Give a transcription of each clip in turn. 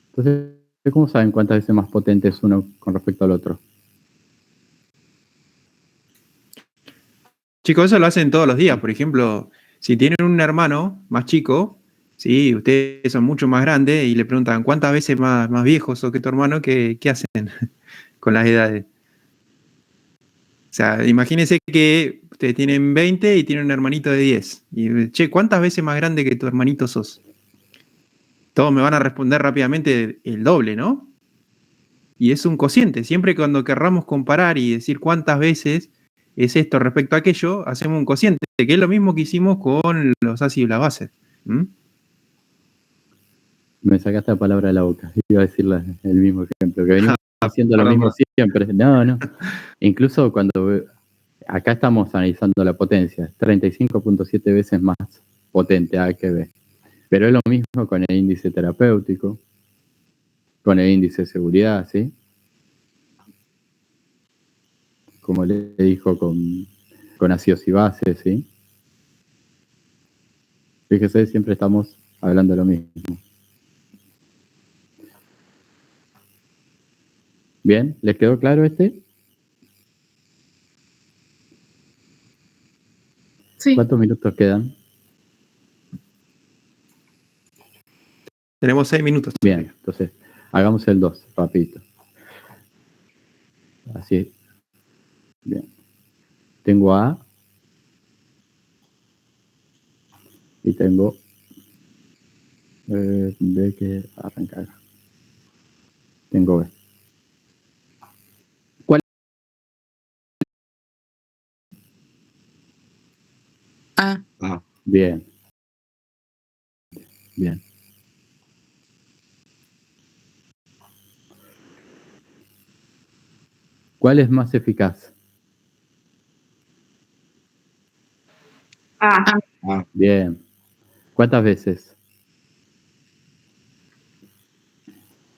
Entonces, ¿cómo saben cuántas veces más potente es uno con respecto al otro? Chicos, eso lo hacen todos los días. Por ejemplo, si tienen un hermano más chico, ¿sí? Ustedes son mucho más grandes y le preguntan cuántas veces más viejos sos que tu hermano, ¿qué hacen con las edades? O sea, imagínense que ustedes tienen 20 y tienen un hermanito de 10. Y, che, ¿cuántas veces más grande que tu hermanito sos? Todos me van a responder rápidamente el doble, ¿no? Y es un cociente. Siempre cuando querramos comparar y decir cuántas veces es esto respecto a aquello, hacemos un cociente, que es lo mismo que hicimos con los ácidos y las bases. ¿Mm? Me sacaste la palabra de la boca. Iba a decir el mismo ejemplo, que venimos haciendo lo mismo siempre. No. Incluso cuando acá estamos analizando la potencia, 35.7 veces más potente A que B. Pero es lo mismo con el índice terapéutico, con el índice de seguridad, ¿sí? Como le dijo con ácidos y bases, ¿sí? Fíjese, siempre estamos hablando de lo mismo. ¿Bien? ¿Les quedó claro este? Sí. ¿Cuántos minutos quedan? Tenemos 6 minutos. Bien, entonces hagamos el 2, rapidito. Así. Bien. Tengo A y tengo B que arrancar. Tengo B. ¿Cuál? A. Bien. Bien. ¿Cuál es más eficaz? A. Bien. ¿Cuántas veces?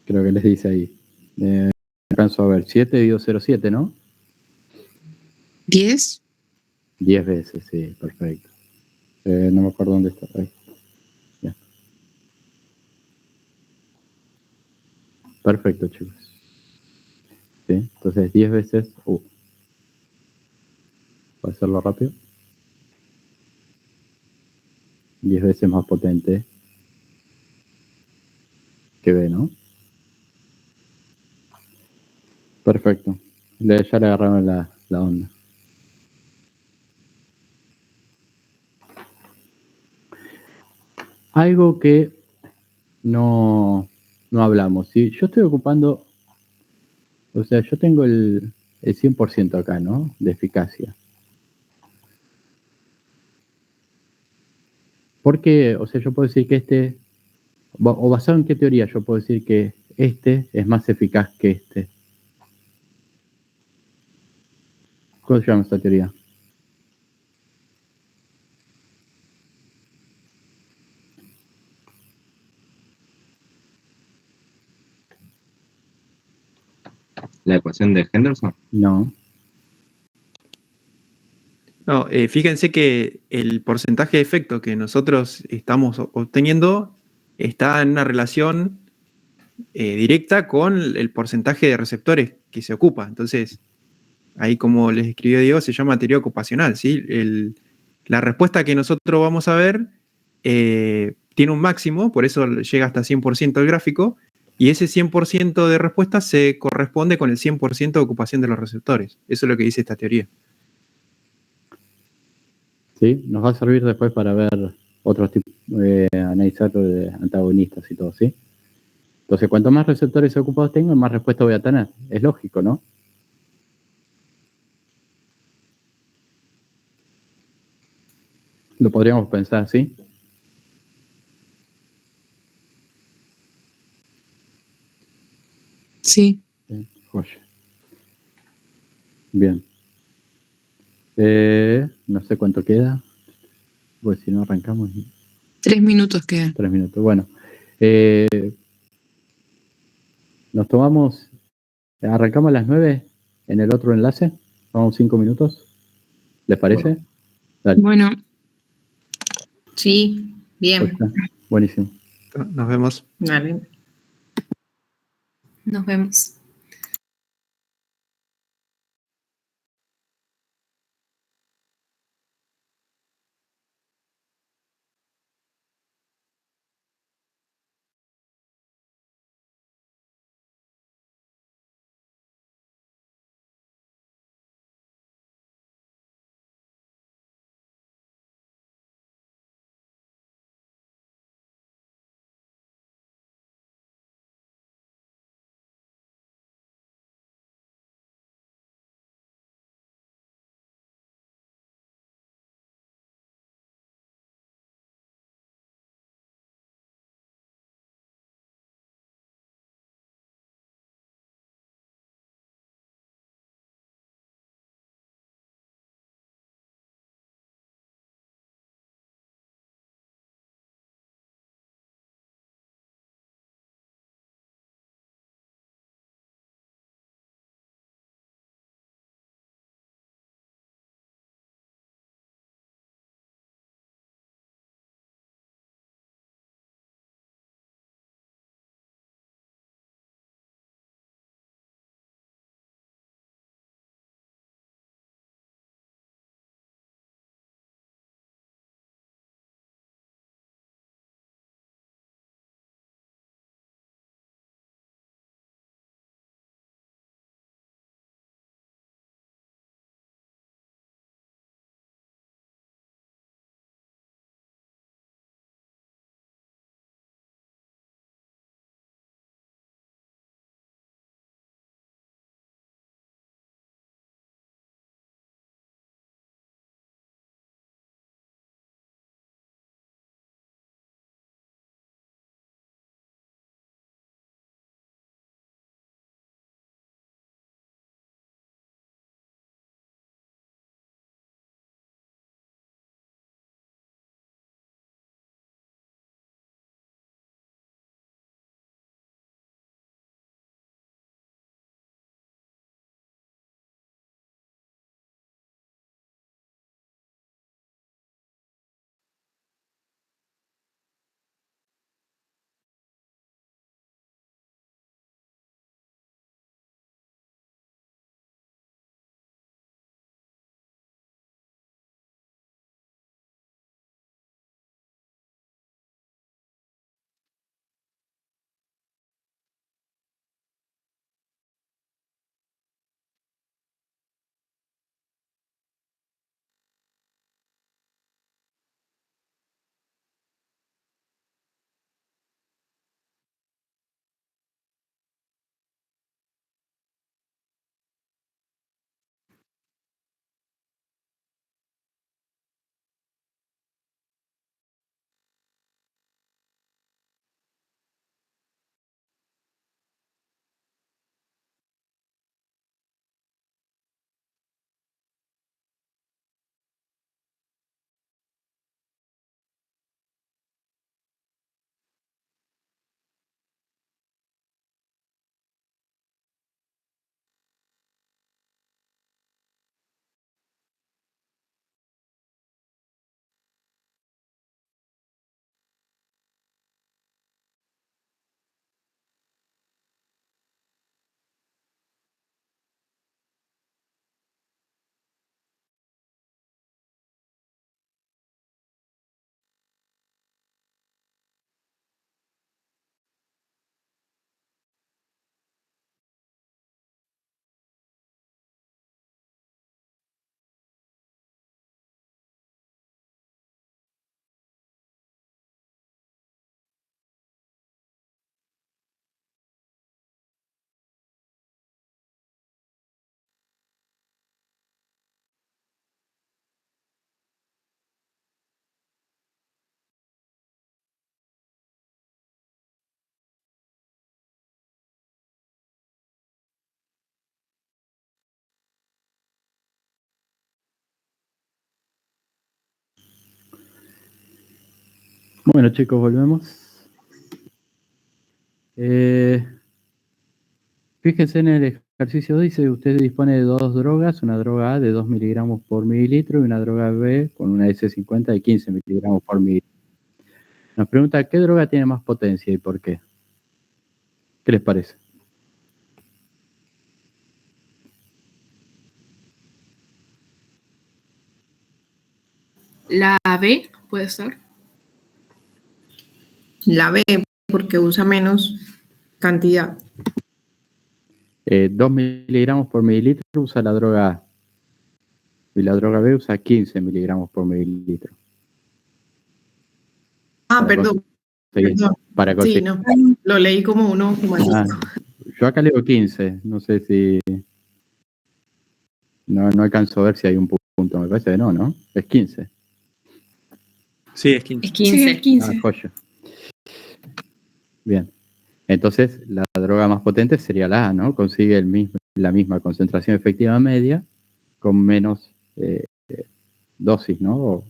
Creo que les dice ahí. Alcanzo a ver. 7 dividido 0,7, ¿no? 10. 10 veces, sí, perfecto. No me acuerdo dónde está. Ahí. Bien. Perfecto, chicos. ¿Sí? Entonces 10 veces U. Voy a hacerlo rápido. 10 veces más potente que B, ¿no? Perfecto. Ya le agarraron la onda. Algo que no hablamos. ¿Sí? Yo estoy ocupando, o sea, yo tengo el 100% acá, ¿no? De eficacia. ¿Por qué? O sea, yo puedo decir que este, o basado en qué teoría yo puedo decir que este es más eficaz que este. ¿Cómo se llama esta teoría? ¿La ecuación de Henderson? No. No, fíjense que el porcentaje de efecto que nosotros estamos obteniendo está en una relación directa con el porcentaje de receptores que se ocupa. Entonces, ahí como les escribió Diego, se llama teoría ocupacional, ¿sí? La respuesta que nosotros vamos a ver tiene un máximo, por eso llega hasta 100% el gráfico, y ese 100% de respuesta se corresponde con el 100% de ocupación de los receptores. Eso es lo que dice esta teoría. ¿Sí? Nos va a servir después para ver otros tipos, analizar de antagonistas y todo, ¿sí? Entonces, cuanto más receptores ocupados tengo, más respuesta voy a tener. Es lógico, ¿no? Lo podríamos pensar, ¿sí? Sí. Joya. Bien. No sé cuánto queda. Pues si no arrancamos. 3 minutos quedan. 3 minutos. Bueno. Nos tomamos. Arrancamos a las 9 en el otro enlace. Vamos 5 minutos. ¿Les parece? Dale. Bueno. Sí, bien. Buenísimo. Nos vemos. Dale. Nos vemos. Bueno, chicos, volvemos. Fíjense en el ejercicio, dice, usted dispone de dos drogas, una droga A de 2 miligramos por mililitro y una droga B con una S50 de 15 miligramos por mililitro. Nos pregunta, ¿qué droga tiene más potencia y por qué? ¿Qué les parece? La B puede ser. La B, porque usa menos cantidad. 2 miligramos por mililitro usa la droga A. Y la droga B usa 15 miligramos por mililitro. Ah, perdón. Para Sí, conseguir. no. Lo leí como uno humanista. Yo acá leo 15. No sé si... No alcanzo a ver si hay un punto. Me parece que no, ¿no? Es 15. Sí, es 15. Es 15. Sí, es 15. Joya. Bien. Entonces, la droga más potente sería la A, ¿no? Consigue la misma concentración efectiva media con menos dosis, ¿no? O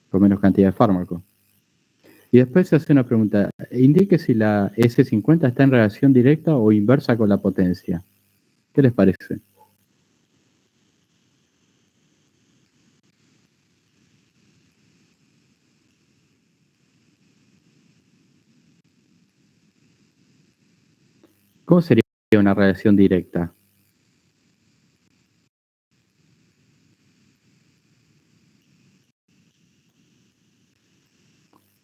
con menos cantidad de fármaco. Y después se hace una pregunta. Indique si la S50 está en relación directa o inversa con la potencia. ¿Qué les parece? ¿Cómo sería una relación directa?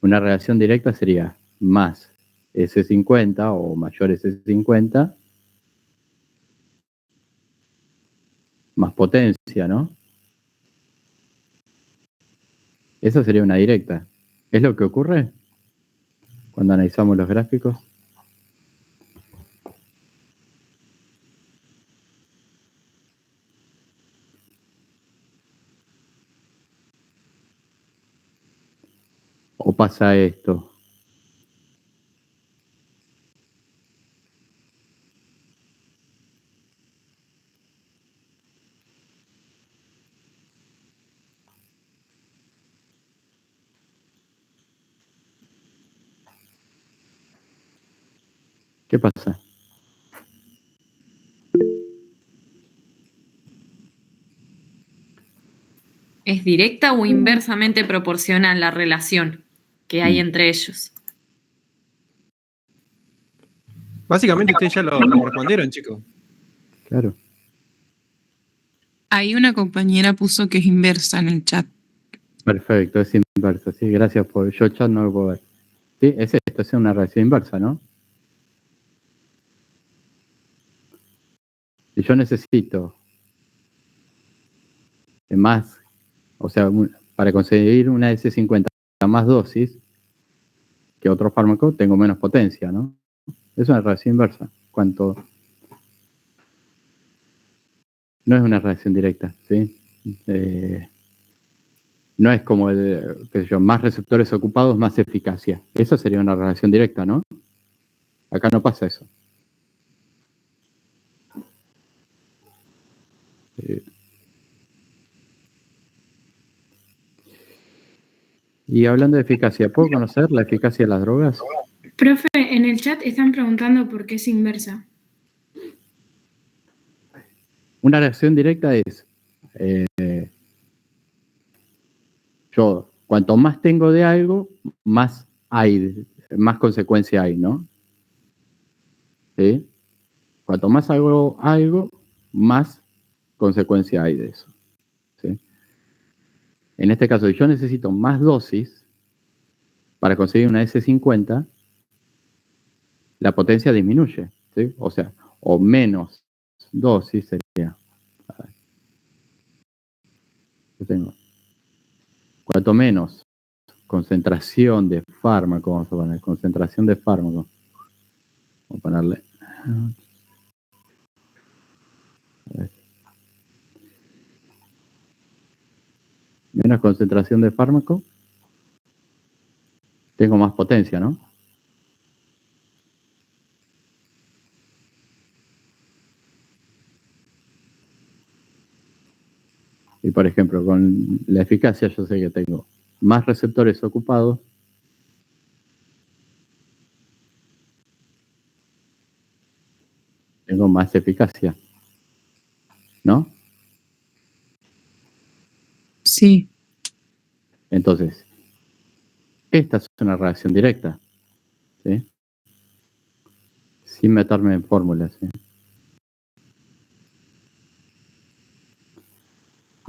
Una relación directa sería más S50 o mayor S50 más potencia, ¿no? Esa sería una directa. ¿Es lo que ocurre cuando analizamos los gráficos? ¿O pasa esto? ¿Qué pasa? ¿Es directa o inversamente proporcional la relación que hay entre ellos? Básicamente ustedes ya lo respondieron, chicos. Claro. Ahí una compañera puso que es inversa en el chat. Perfecto, es inversa. Sí, gracias por... Yo chat no lo puedo ver. Sí, es esto, es una relación inversa, ¿no? Si yo necesito más, o sea, para conseguir una S50 más dosis que otro fármaco, tengo menos potencia, ¿no? Es una relación inversa. Cuanto... No es una relación directa, ¿sí? No es como más receptores ocupados, más eficacia. Eso sería una relación directa, ¿no? Acá no pasa eso. Y hablando de eficacia, ¿puedo conocer la eficacia de las drogas? Profe, en el chat están preguntando por qué es inversa. Una reacción directa es, yo, cuanto más tengo de algo, más consecuencia hay, ¿no? ¿Sí? Cuanto más hago algo, más consecuencia hay de eso. ¿Sí? En este caso, si yo necesito más dosis para conseguir una S50, la potencia disminuye, ¿sí? O sea, o menos dosis sería. Yo tengo. Cuanto menos concentración de fármaco, vamos a poner concentración de fármaco. Vamos a ponerle. Menos concentración de fármaco, tengo más potencia, ¿no? Y por ejemplo, con la eficacia yo sé que tengo más receptores ocupados, tengo más eficacia, ¿no? Sí. Entonces, esta es una reacción directa, ¿sí? Sin meterme en fórmulas, ¿sí?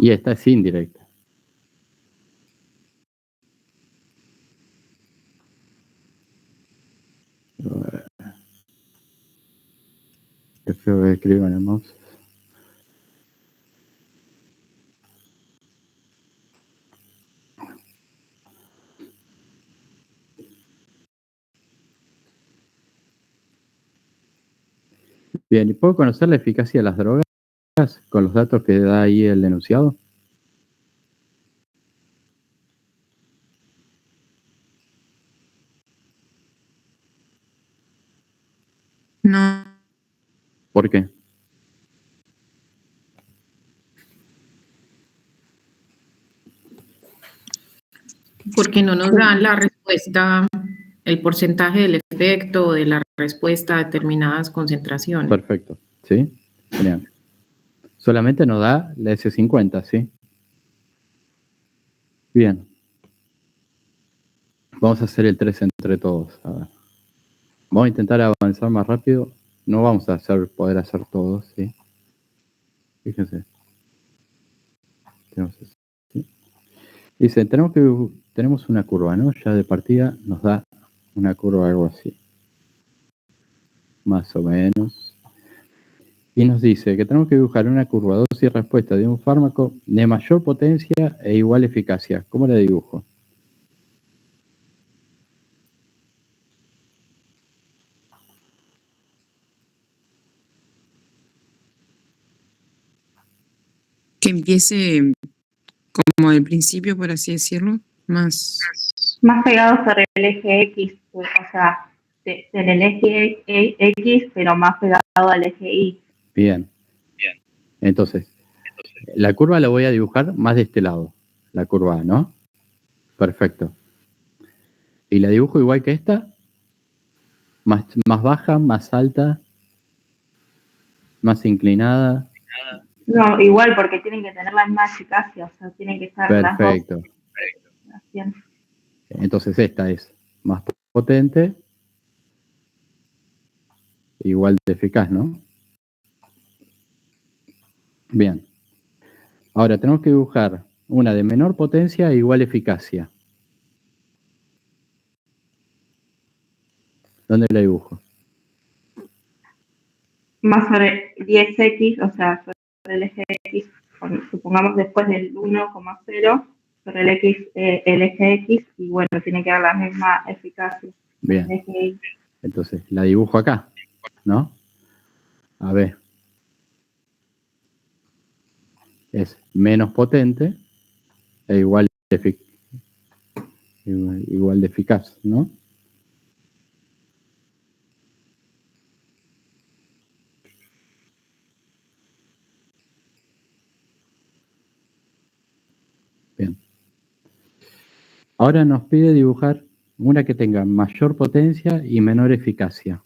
Y esta es indirecta. Yo escribo en el mouse. Bien, ¿y puedo conocer la eficacia de las drogas con los datos que da ahí el enunciado? No, ¿Por qué? porque no nos dan la respuesta, el porcentaje del efecto de la respuesta a determinadas concentraciones. Perfecto, ¿sí? Genial. Solamente nos da la S50, ¿sí? Bien. Vamos a hacer el 3 entre todos. A ver. Vamos a intentar avanzar más rápido. No vamos a poder hacer todos, ¿sí? Fíjense. ¿Sí? Dice, tenemos una curva, ¿no? Ya de partida nos da una curva algo así. Más o menos. Y nos dice que tenemos que dibujar una curva dosis respuesta de un fármaco de mayor potencia e igual eficacia. ¿Cómo la dibujo? Que empiece como del principio, por así decirlo, más... Más pegados sobre el eje X, o sea, en el eje X, pero más pegado al eje Y. Bien. Entonces, la curva la voy a dibujar más de este lado. La curva A, ¿no? Perfecto. ¿Y la dibujo igual que esta? Más baja, más alta, más inclinada. No, igual, porque tienen que tener la misma eficacia, o sea, tienen que estar Perfecto. las dos. Entonces esta es más potente, igual de eficaz, ¿no? Bien. Ahora tenemos que dibujar una de menor potencia e igual eficacia. ¿Dónde la dibujo? Más sobre 10X, o sea, sobre el eje X, supongamos después del 1,0, sobre el eje X, y bueno, tiene que dar la misma eficacia. Bien. El eje Y. Entonces la dibujo acá, ¿no? A ver. Es menos potente e igual de eficaz, ¿no? Bien. Ahora nos pide dibujar una que tenga mayor potencia y menor eficacia.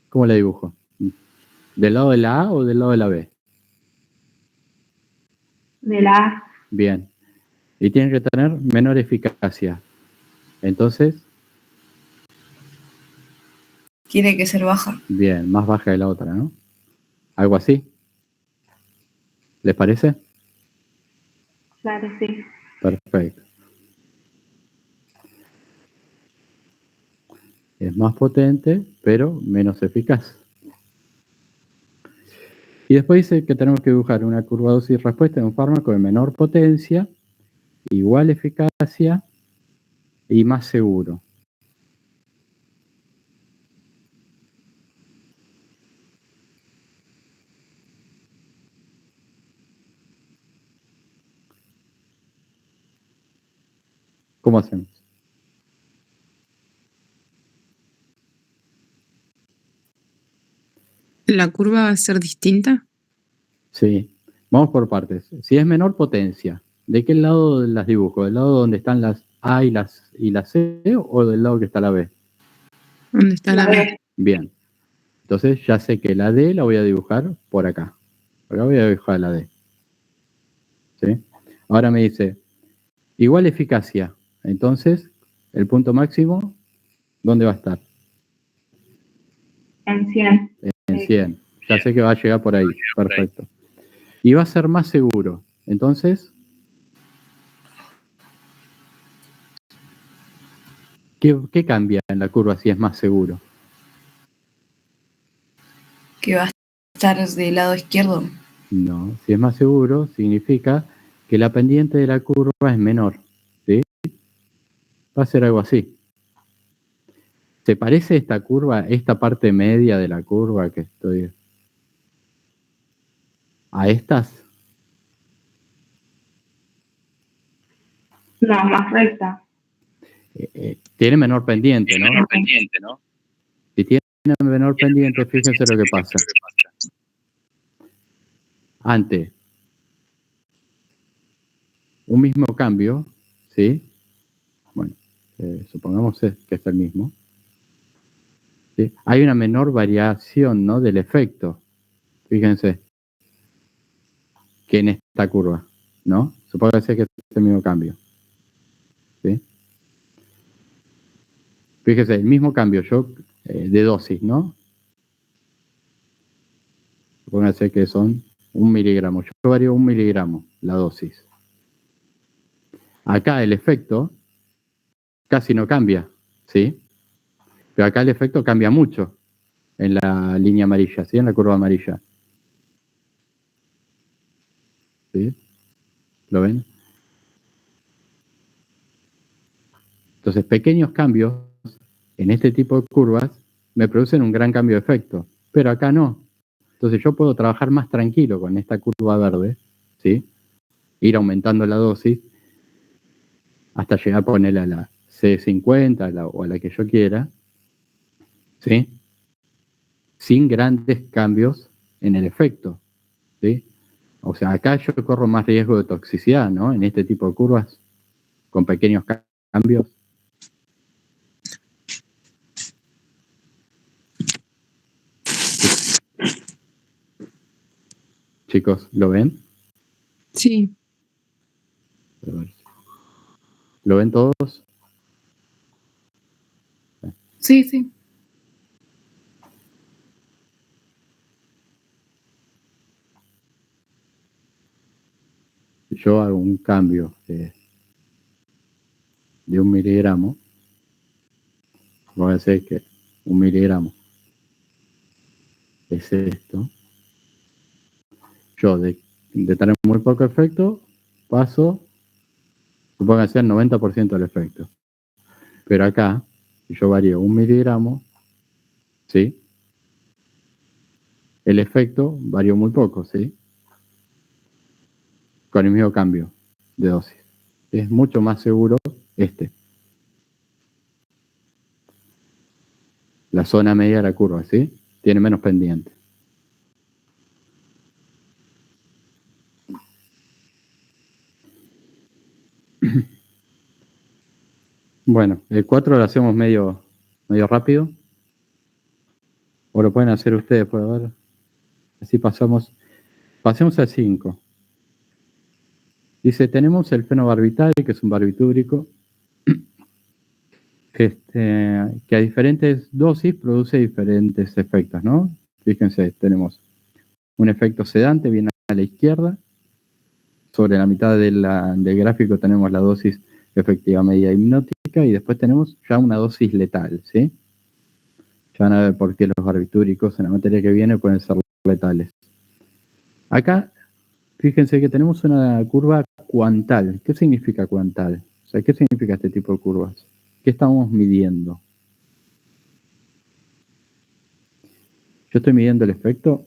¿Cómo la dibujo? ¿Del lado de la A o del lado de la B? De la A. Bien. Y tiene que tener menor eficacia. Entonces, Tiene que ser baja. bien, más baja de la otra, ¿no? Algo así. ¿Les parece? Claro, sí. Perfecto. Es más potente, pero menos eficaz. Y después dice que tenemos que dibujar una curva dosis respuesta de un fármaco de menor potencia, igual eficacia y más seguro. ¿Cómo hacemos? ¿La curva va a ser distinta? Sí. Vamos por partes. Si es menor potencia, ¿de qué lado las dibujo? ¿Del lado donde están las A y la C o del lado que está la B? ¿Dónde está la B? B. Bien. Entonces ya sé que la D la voy a dibujar por acá. Acá voy a dibujar la D. ¿Sí? Ahora me dice, igual eficacia. Entonces, el punto máximo, ¿dónde va a estar? En 100. En 100. Ya sé que va a llegar por ahí. Perfecto. Y va a ser más seguro. Entonces, ¿Qué cambia en la curva si es más seguro? Que va a estar del lado izquierdo. No, si es más seguro, significa que la pendiente de la curva es menor, ¿sí? Va a ser algo así. ¿Se parece esta curva, esta parte media de la curva que estoy a estas? No, más recta. Tiene menor pendiente, ¿no? Si tiene menor pendiente, fíjense lo que pasa. Ante un mismo cambio, ¿sí? Bueno, supongamos que es el mismo. ¿Sí? Hay una menor variación, ¿no? Del efecto. Fíjense. Que en esta curva, ¿no? Supóngase que es el mismo cambio. ¿Sí? Fíjese, el mismo cambio de dosis, ¿no? Supóngase que son 1 miligramo. Yo varío 1 miligramo la dosis. Acá el efecto casi no cambia, ¿sí? Pero acá el efecto cambia mucho en la línea amarilla, ¿sí? En la curva amarilla. ¿Sí? ¿Lo ven? Entonces, pequeños cambios en este tipo de curvas me producen un gran cambio de efecto, pero acá no. Entonces yo puedo trabajar más tranquilo con esta curva verde, ¿sí? Ir aumentando la dosis hasta llegar a ponerle a la C50 o a la que yo quiera, ¿sí? Sin grandes cambios en el efecto, ¿sí? O sea, acá yo corro más riesgo de toxicidad, ¿no? En este tipo de curvas, con pequeños cambios. Chicos, ¿lo ven? Sí. ¿Lo ven todos? Sí, sí. Si yo hago un cambio de 1 miligramo, voy a hacer que 1 miligramo es esto. Yo de tener muy poco efecto, paso, supongo que sea el 90% del efecto. Pero acá, si yo varío 1 miligramo, ¿sí? El efecto varió muy poco, ¿sí? Con el mismo cambio de dosis. Es mucho más seguro este. La zona media de la curva, ¿sí? Tiene menos pendiente. Bueno, el 4 lo hacemos medio rápido. O lo pueden hacer ustedes, por ver. Así pasemos al 5. Dice, tenemos el fenobarbital, que es un barbitúrico, que a diferentes dosis produce diferentes efectos, ¿no? Fíjense, tenemos un efecto sedante, bien a la izquierda. Sobre la mitad del gráfico tenemos la dosis efectiva media hipnótica y después tenemos ya una dosis letal, ¿sí? Ya van a ver por qué los barbitúricos en la materia que viene pueden ser letales. Acá, fíjense que tenemos una curva cuantal. ¿Qué significa cuantal? O sea, ¿qué significa este tipo de curvas? ¿Qué estamos midiendo? Yo estoy midiendo el efecto.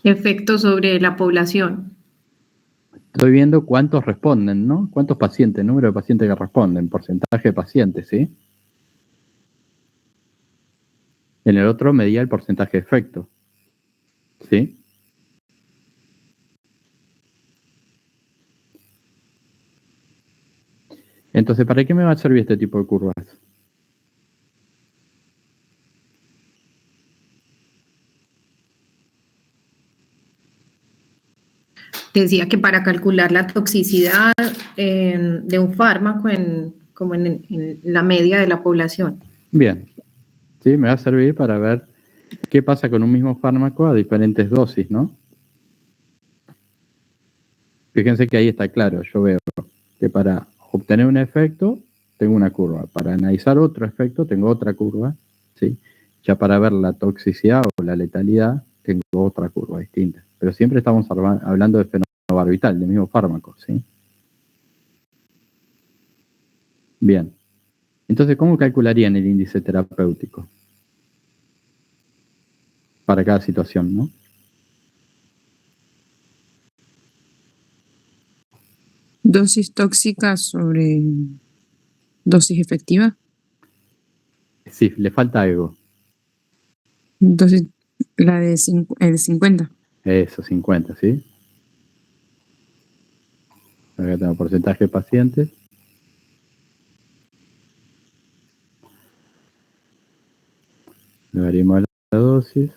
Efecto sobre la población. Estoy viendo cuántos responden, ¿no? ¿Cuántos pacientes? Número de pacientes que responden, porcentaje de pacientes, ¿sí? En el otro medía el porcentaje de efecto, ¿sí? Entonces, ¿para qué me va a servir este tipo de curvas? Decía que para calcular la toxicidad de un fármaco como en la media de la población. Bien, ¿sí? Me va a servir para ver qué pasa con un mismo fármaco a diferentes dosis, ¿no? Fíjense que ahí está claro, yo veo que para obtener un efecto, tengo una curva. Para analizar otro efecto, tengo otra curva, ¿sí? Ya para ver la toxicidad o la letalidad, tengo otra curva distinta. Pero siempre estamos hablando de fenobarbital, del mismo fármaco, ¿sí? Bien. Entonces, ¿cómo calcularían el índice terapéutico? Para cada situación, ¿no? Dosis tóxica sobre dosis efectiva. Sí, le falta algo. Dosis, la de el 50. Eso, 50, ¿sí? Acá tengo porcentaje de pacientes. Le varimos la dosis.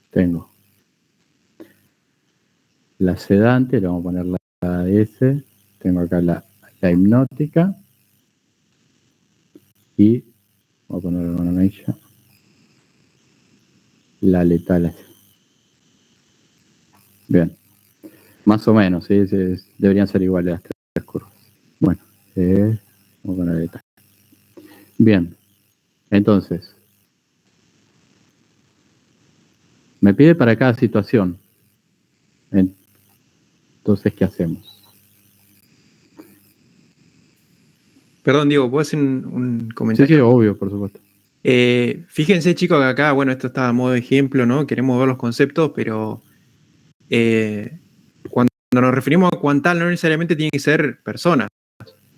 Tengo la sedante, le vamos a poner la S. Tengo acá la hipnótica. Y voy a poner una mecha. La letal. Bien. Más o menos, ¿sí? Deberían ser iguales las tres curvas. Bueno, vamos a poner letal. Bien. Entonces, me pide para cada situación. Entonces, ¿qué hacemos? Perdón, Diego, ¿puedo hacer un Sí, comentario? sí, obvio, por supuesto. Fíjense, chicos, que acá, bueno, esto está a modo de ejemplo, ¿no? Queremos ver los conceptos, pero cuando nos referimos a cuantal, no necesariamente tiene que ser personas.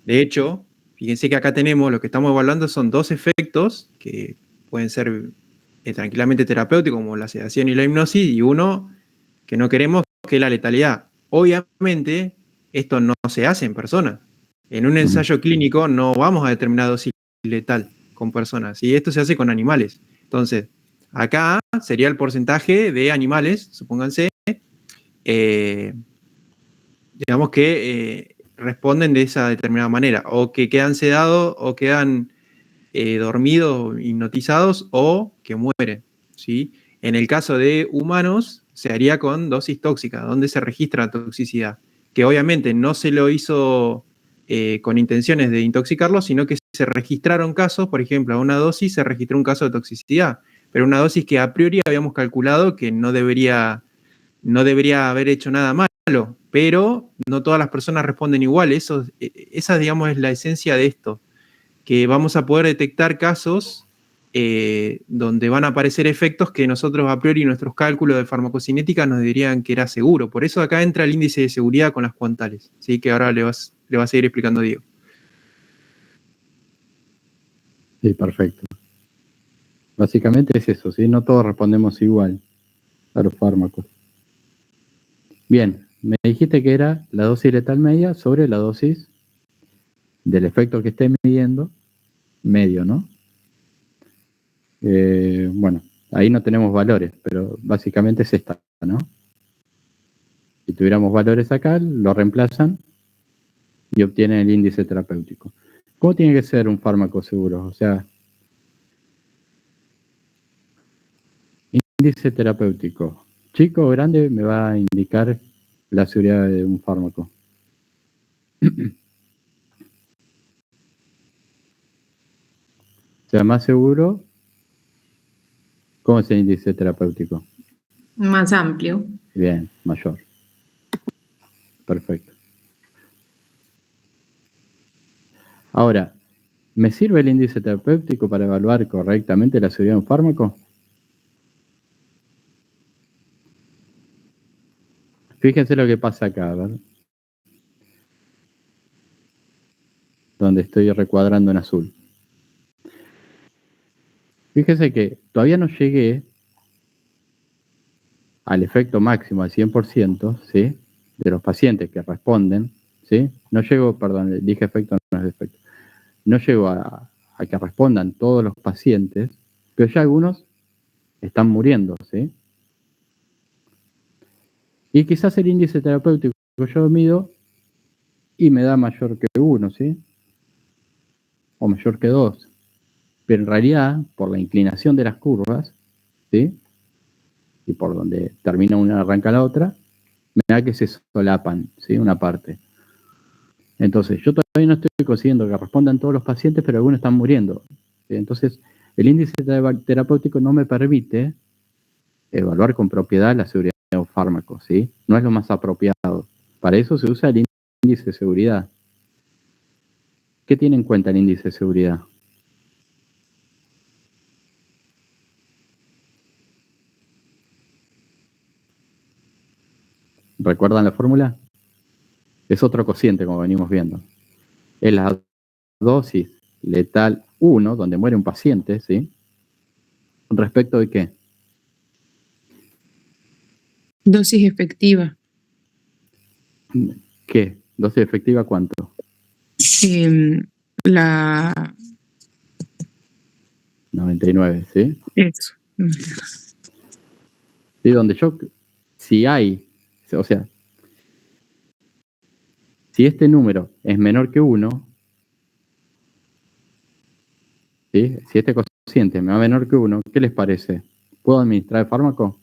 De hecho, fíjense que acá tenemos, lo que estamos evaluando son dos efectos que pueden ser tranquilamente terapéuticos, como la sedación y la hipnosis, y uno que no queremos, que es la letalidad. Obviamente, esto no se hace en personas. En un ensayo clínico no vamos a determinar dosis letal con personas, y esto se hace con animales. Entonces, acá sería el porcentaje de animales, supónganse, digamos que responden de esa determinada manera, o que quedan sedados, o quedan dormidos, hipnotizados, o que mueren, ¿sí? En el caso de humanos, se haría con dosis tóxica, donde se registra la toxicidad, que obviamente no se lo hizo con intenciones de intoxicarlo, sino que se registraron casos, por ejemplo, a una dosis se registró un caso de toxicidad, pero una dosis que a priori habíamos calculado que no debería haber hecho nada malo, pero no todas las personas responden igual. Esa, digamos, es la esencia de esto, que vamos a poder detectar casos donde van a aparecer efectos que nosotros a priori nuestros cálculos de farmacocinética nos dirían que era seguro. Por eso acá entra el índice de seguridad con las cuantales, ¿sí? Que ahora le va a seguir explicando Diego. Sí, perfecto. Básicamente es eso, ¿sí? No todos respondemos igual a los fármacos. Bien, me dijiste que era la dosis letal media sobre la dosis del efecto que esté midiendo, medio, ¿no? Bueno, ahí no tenemos valores, pero básicamente es esta, ¿no? Si tuviéramos valores acá, lo reemplazan y obtienen el índice terapéutico. ¿Cómo tiene que ser un fármaco seguro? O sea, índice terapéutico, chico o grande, me va a indicar la seguridad de un fármaco. O sea, más seguro, ¿cómo es el índice terapéutico? Más amplio. Bien, mayor. Perfecto. Ahora, ¿me sirve el índice terapéutico para evaluar correctamente la seguridad de un fármaco? Fíjense lo que pasa acá, ¿verdad? Donde estoy recuadrando en azul. Fíjense que todavía no llegué al efecto máximo al 100%, ¿sí? De los pacientes que responden, ¿sí? No llego, perdón, dije efecto, no es efecto. No llego a que respondan todos los pacientes, pero ya algunos están muriendo, ¿sí? Y quizás el índice terapéutico yo lo mido y me da mayor que 1, ¿sí? O mayor que 2. Pero en realidad, por la inclinación de las curvas, ¿sí? y por donde termina una arranca la otra, me da que se solapan, ¿sí? Una parte. Entonces, yo todavía no estoy consiguiendo que respondan todos los pacientes, pero algunos están muriendo, ¿sí? Entonces, el índice terapéutico no me permite evaluar con propiedad la seguridad de un fármaco, ¿sí? No es lo más apropiado. Para eso se usa el índice de seguridad. ¿Qué tiene en cuenta el índice de seguridad? ¿Recuerdan la fórmula? Es otro cociente, como venimos viendo. Es la dosis letal 1, donde muere un paciente, ¿sí? ¿Respecto de qué? Dosis efectiva. ¿Qué? ¿Dosis efectiva cuánto? La... 99, ¿sí? Eso. Sí, donde yo, si hay, o sea, si este número es menor que 1, ¿sí? Si este cociente me va menor que 1, ¿qué les parece? ¿Puedo administrar el fármaco?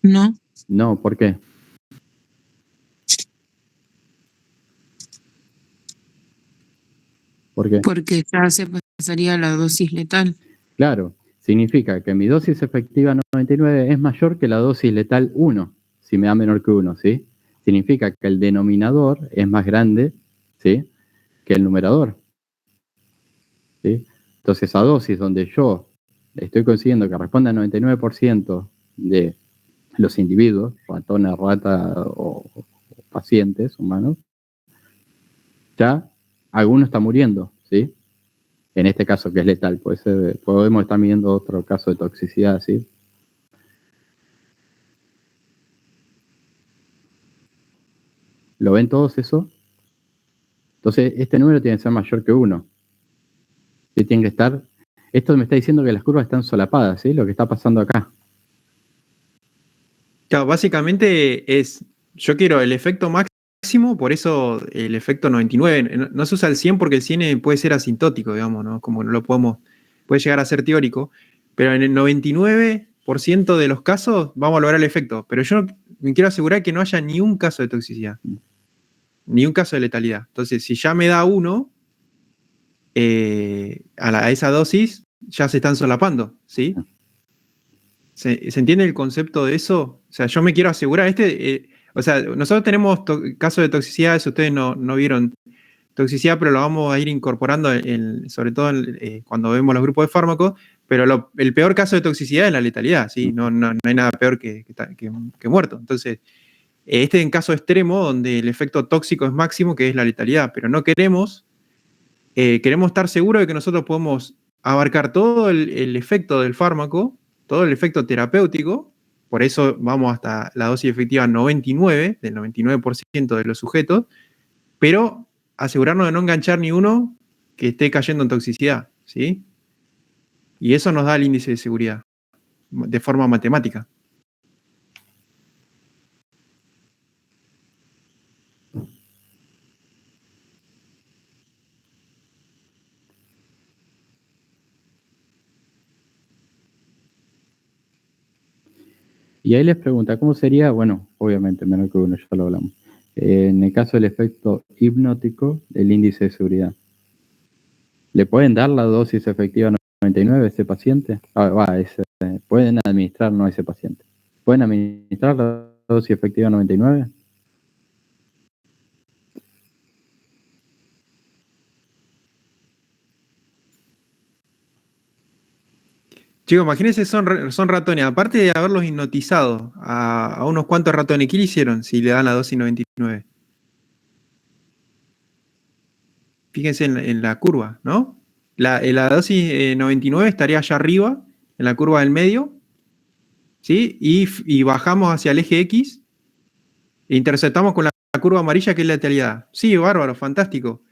No, No, ¿por qué? ¿Por qué? porque ya se pasaría a la dosis letal. Claro, significa que mi dosis efectiva 99 es mayor que la dosis letal 1, si me da menor que 1, ¿sí? Significa que el denominador es más grande, ¿sí?, que el numerador, ¿sí? Entonces, a dosis donde yo estoy consiguiendo que responda al 99% de los individuos, ratones, rata o pacientes humanos, ya alguno está muriendo, ¿sí? En este caso que es letal, podemos estar midiendo otro caso de toxicidad, ¿sí? ¿Lo ven todos eso? Entonces, este número tiene que ser mayor que 1. ¿Sí? Tiene que estar... Esto me está diciendo que las curvas están solapadas, ¿sí? Lo que está pasando acá. Claro, básicamente es, yo quiero el efecto máximo, por eso el efecto 99. No se usa el 100 porque el 100 puede ser asintótico, digamos, ¿no? Como no lo podemos, puede llegar a ser teórico, pero en el 99% de los casos vamos a lograr el efecto. Pero yo me quiero asegurar que no haya ni un caso de toxicidad, ni un caso de letalidad. Entonces, si ya me da 1, a esa dosis ya se están solapando, ¿sí? ¿Se entiende el concepto de eso? O sea, yo me quiero asegurar, o sea, nosotros tenemos casos de toxicidad, si ustedes no vieron toxicidad, pero lo vamos a ir incorporando, sobre todo cuando vemos los grupos de fármacos, pero el peor caso de toxicidad es la letalidad, ¿sí? No hay nada peor que muerto. Entonces, este es un caso extremo donde el efecto tóxico es máximo, que es la letalidad, pero no queremos estar seguros de que nosotros podemos abarcar todo el efecto del fármaco, todo el efecto terapéutico, por eso vamos hasta la dosis efectiva 99, del 99% de los sujetos, pero asegurarnos de no enganchar ni uno que esté cayendo en toxicidad, ¿sí? Y eso nos da el índice de seguridad, de forma matemática. Y ahí les pregunta, ¿cómo sería? Bueno, obviamente, menor que 1, ya lo hablamos. En el caso del efecto hipnótico, el índice de seguridad. ¿Le pueden dar la dosis efectiva 99 a ese paciente? ¿Pueden administrar no a ese paciente? ¿Pueden administrar la dosis efectiva 99? Chicos, imagínense, son ratones. Aparte de haberlos hipnotizado a unos cuantos ratones, ¿qué le hicieron si le dan la dosis 99? Fíjense en la curva, ¿no? La dosis 99 estaría allá arriba, en la curva del medio, ¿sí? Y bajamos hacia el eje X e interceptamos con la curva amarilla, que es la letalidad. Sí, bárbaro, fantástico.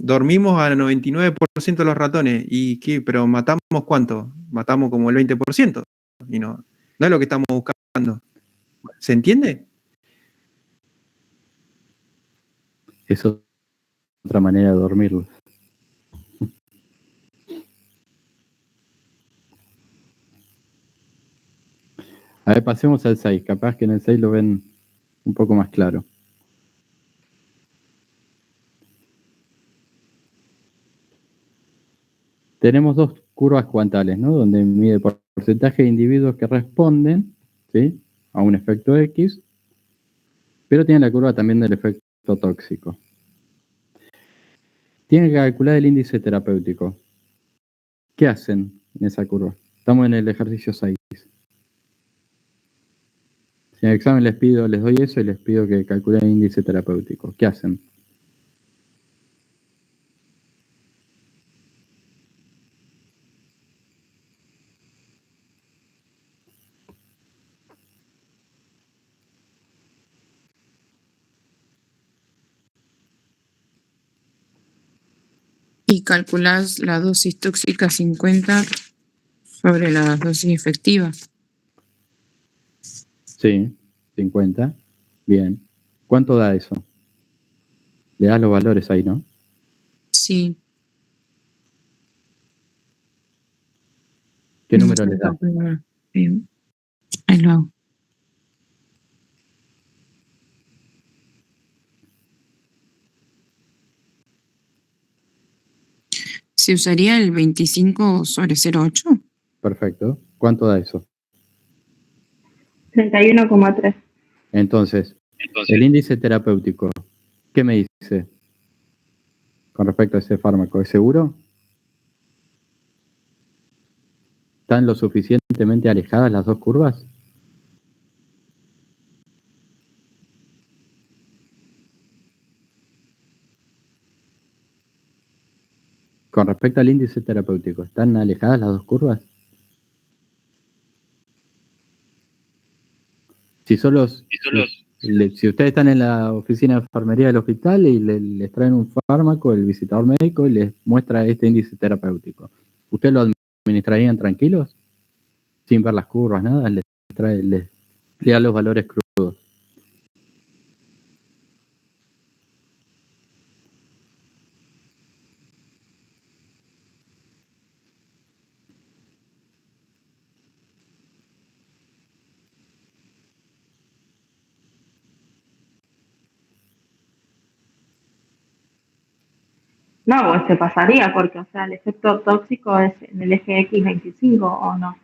Dormimos al 99% de los ratones. ¿Y qué? ¿Pero matamos cuánto? Matamos como el 20%. Y no es lo que estamos buscando. ¿Se entiende? Es otra manera de dormirlos. A ver, pasemos al 6. Capaz que en el 6 lo ven un poco más claro. Tenemos dos curvas cuantales, ¿no? Donde mide el porcentaje de individuos que responden, ¿sí?, a un efecto X, pero tiene la curva también del efecto tóxico. Tiene que calcular el índice terapéutico. ¿Qué hacen en esa curva? Estamos en el ejercicio 6. Si en el examen les doy eso y les pido que calculen el índice terapéutico. ¿Qué hacen? Y calculás la dosis tóxica 50 sobre la dosis efectiva. Sí, 50. Bien. ¿Cuánto da eso? Le das los valores ahí, ¿no? Sí. ¿Qué número le das? Bien. Ahí lo hago. ¿Se usaría el 25 sobre 0,8? Perfecto. ¿Cuánto da eso? 31,3. Entonces, el índice terapéutico, ¿qué me dice con respecto a ese fármaco? ¿Es seguro? ¿Están lo suficientemente alejadas las dos curvas? Con respecto al índice terapéutico, ¿están alejadas las dos curvas? Si ustedes están en la oficina de enfermería del hospital y les traen un fármaco, el visitador médico, y les muestra este índice terapéutico, ¿ustedes lo administrarían tranquilos? Sin ver las curvas, nada, les da los valores crudos. No, pues se pasaría, porque, o sea, el efecto tóxico es en el eje X25, ¿o no?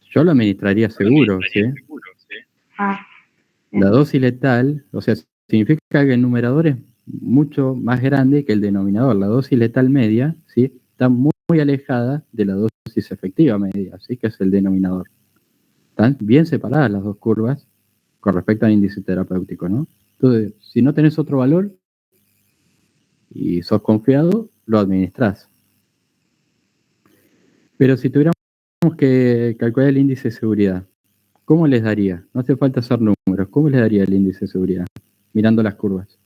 Yo lo administraría seguro, ¿sí? Ah, La dosis letal, o sea, significa que el numerador es mucho más grande que el denominador. La dosis letal media, ¿sí?, está muy alejada de la dosis efectiva media, ¿sí?, que es el denominador. Están bien separadas las dos curvas con respecto al índice terapéutico, ¿no? Entonces, si no tenés otro valor y sos confiado, lo administrás. Pero si tuviéramos que calcular el índice de seguridad, ¿cómo les daría? No hace falta hacer números. ¿Cómo les daría el índice de seguridad? Mirando las curvas.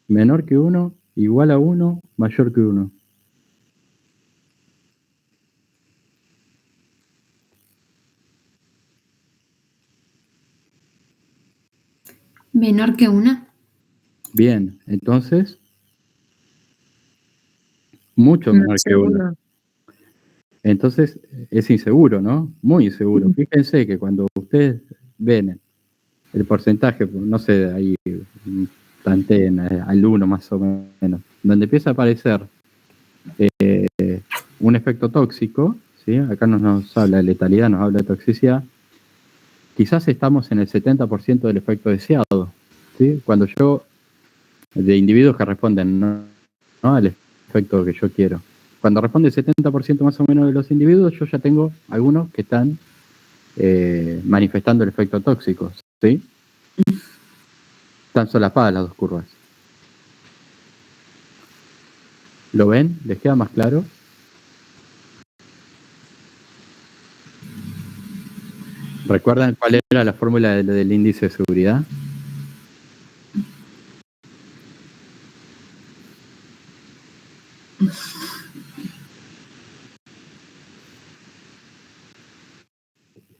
Menor que 1, igual a 1, mayor que 1. Menor que 1. Bien, entonces, mucho menor que 1. Entonces, es inseguro, ¿no? Muy inseguro. Fíjense que cuando ustedes ven el porcentaje, no sé, ahí planteen al 1 más o menos, donde empieza a aparecer un efecto tóxico, ¿sí? Acá no nos habla de letalidad, nos habla de toxicidad. Quizás estamos en el 70% del efecto deseado, ¿sí? Cuando de individuos que responden, ¿no? Al efecto que yo quiero. Cuando responde el 70% más o menos de los individuos, yo ya tengo algunos que están manifestando el efecto tóxico, ¿sí? Están solapadas las dos curvas. ¿Lo ven? ¿Les queda más claro? ¿Recuerdan cuál era la fórmula del índice de seguridad?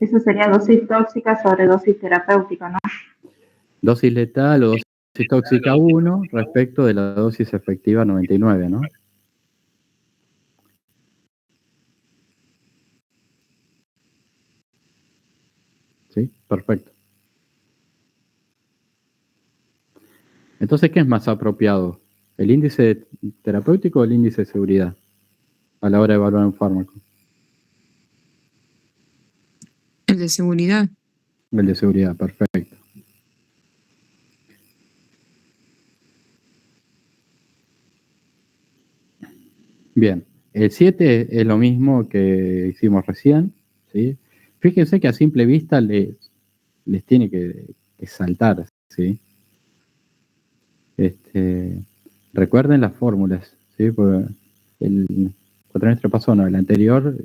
eso sería dosis tóxica sobre dosis terapéutica, ¿no? Dosis letal o dosis dosis tóxica 1 respecto de la dosis efectiva 99, ¿no? Sí, perfecto. Entonces, ¿qué es más apropiado? ¿El índice terapéutico o el índice de seguridad a la hora de evaluar un fármaco? El de seguridad. El de seguridad, perfecto. Bien, el 7 es lo mismo que hicimos recién, ¿sí? Fíjense que a simple vista les tiene que saltar, ¿sí? Recuerden las fórmulas, ¿sí? Porque el cuatrimestre pasado, no, el anterior,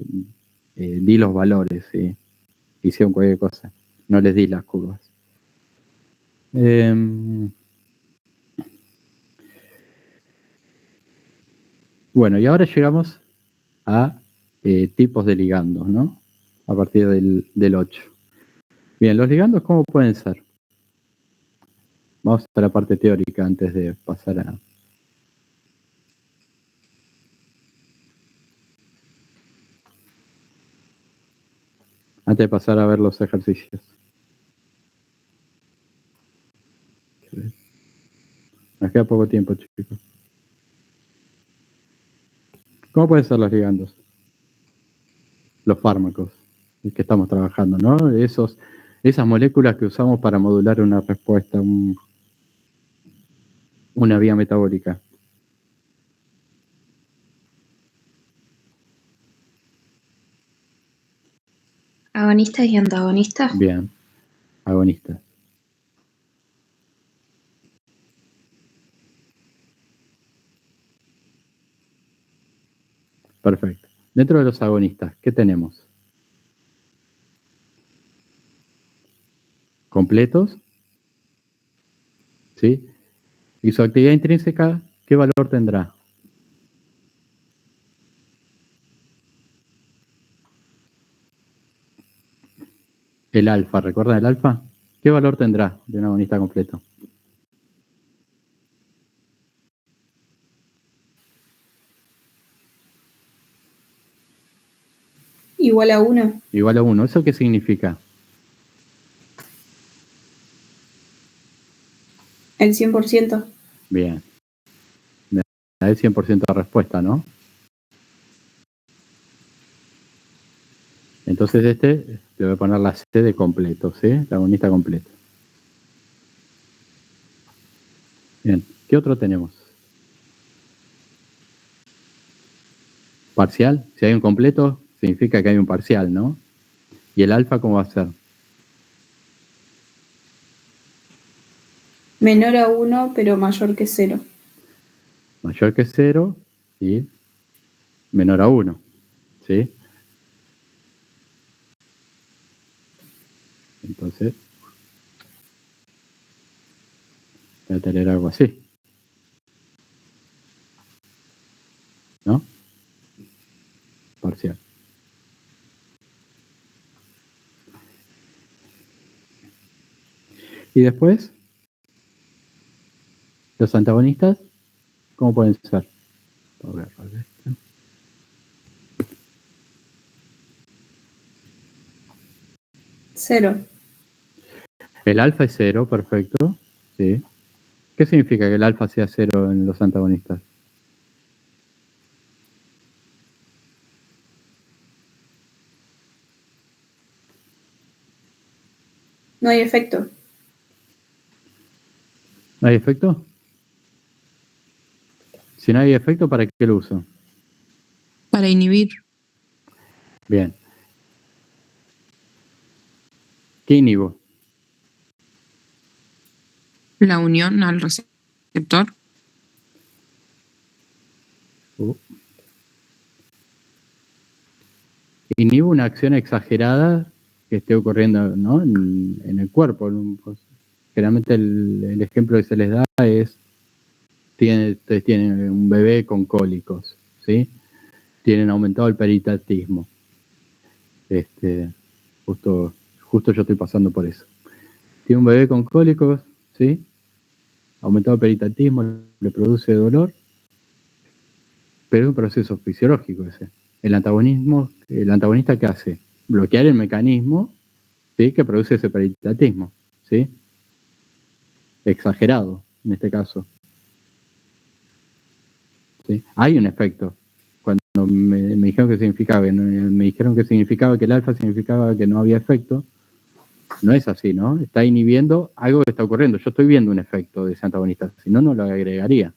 di los valores, ¿sí? Hicieron cualquier cosa, no les di las curvas. Bueno, y ahora llegamos a tipos de ligandos, ¿no? A partir del 8. Bien, los ligandos, ¿cómo pueden ser? Vamos a la parte teórica antes de pasar a... Antes de pasar a ver los ejercicios. Nos queda poco tiempo, chicos. ¿Cómo pueden ser los ligandos? Los fármacos que estamos trabajando, ¿no? Esas moléculas que usamos para modular una respuesta, una vía metabólica. Agonistas y antagonistas. Bien, agonistas. Perfecto. Dentro de los agonistas, ¿qué tenemos? Completos, ¿sí? Y su actividad intrínseca, ¿qué valor tendrá? El alfa, ¿recuerdan el alfa? ¿Qué valor tendrá de un agonista completo? Igual a 1. Igual a 1. ¿Eso qué significa? El 100%. Bien. Da el 100% de respuesta, ¿no? Entonces le voy a poner la C de completo, ¿sí? La agonista completo. Bien. ¿Qué otro tenemos? Parcial. Si hay un completo, significa que hay un parcial, ¿no? ¿Y el alfa cómo va a ser? Menor a 1, pero mayor que 0. Mayor que 0 y menor a 1, ¿sí? Entonces, voy a tener algo así, ¿no? Parcial. Y después, los antagonistas, ¿cómo pueden ser? Voy a agarrar esto. Cero. El alfa es 0, perfecto. ¿Sí? ¿Qué significa que el alfa sea 0 en los antagonistas? No hay efecto. ¿No hay efecto? Si no hay efecto, ¿para qué lo uso? Para inhibir. Bien. ¿Qué inhibo? La unión al receptor. Inhibo una acción exagerada que esté ocurriendo, ¿no? en el cuerpo. Generalmente el ejemplo que se les da es, tienen un bebé con cólicos, ¿sí? Tienen aumentado el peritatismo. Justo yo estoy pasando por eso. Tiene un bebé con cólicos, ¿sí? aumentado peritatismo le produce dolor, pero es un proceso fisiológico ese. El antagonista, ¿qué hace? Bloquear el mecanismo, ¿sí?, que produce ese peritatismo, ¿sí? Exagerado, en este caso. ¿Sí? Hay un efecto. Cuando me dijeron que significaba que el alfa significaba que no había efecto, no es así, ¿no? Está inhibiendo algo que está ocurriendo. Yo estoy viendo un efecto de ese antagonista, si no, no lo agregaría.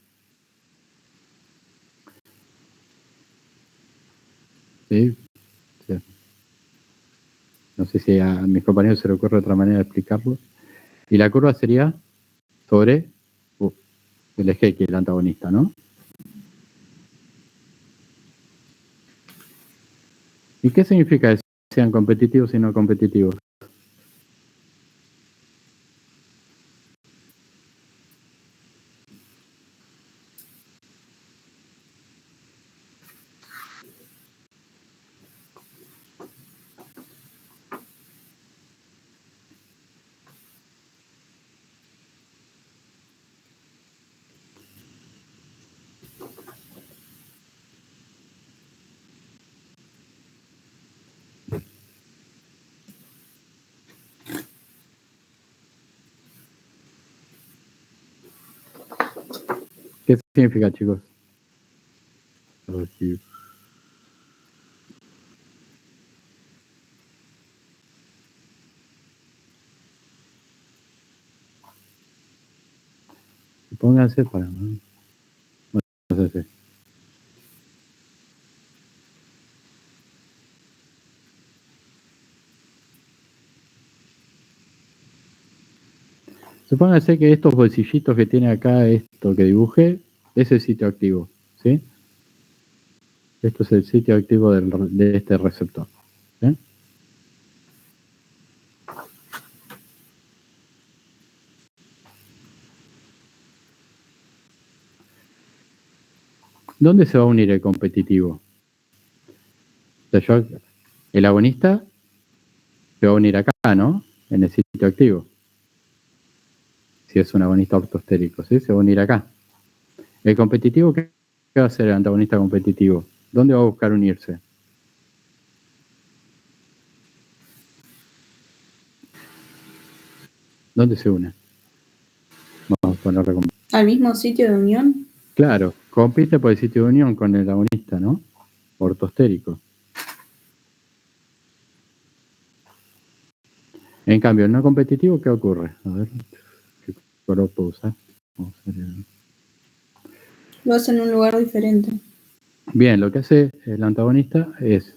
¿Sí? Sí. No sé si a mis compañeros se les ocurre otra manera de explicarlo. Y la curva sería sobre el eje X, el antagonista, ¿no? ¿Y qué significa que sean competitivos y no competitivos? ¿Qué significa, chicos? Pónganse para... No sé. Supóngase que estos bolsillitos que tiene acá, esto que dibujé, es el sitio activo, ¿sí? Esto es el sitio activo de este receptor, ¿sí? ¿Dónde se va a unir el competitivo? O sea, el agonista se va a unir acá, ¿no? En el sitio activo. Si es un agonista ortostérico, ¿sí? Se va a unir acá. El competitivo, ¿qué va a hacer el antagonista competitivo? ¿Dónde va a buscar unirse? ¿Dónde se une? Vamos a ponerle como... ¿Al mismo sitio de unión? Claro, compite por el sitio de unión con el agonista, ¿no? Ortostérico. En cambio, el no competitivo, ¿qué ocurre? A ver, ¿qué color puedo usar? Vamos a ver. Lo hace en un lugar diferente. Bien, lo que hace el antagonista es...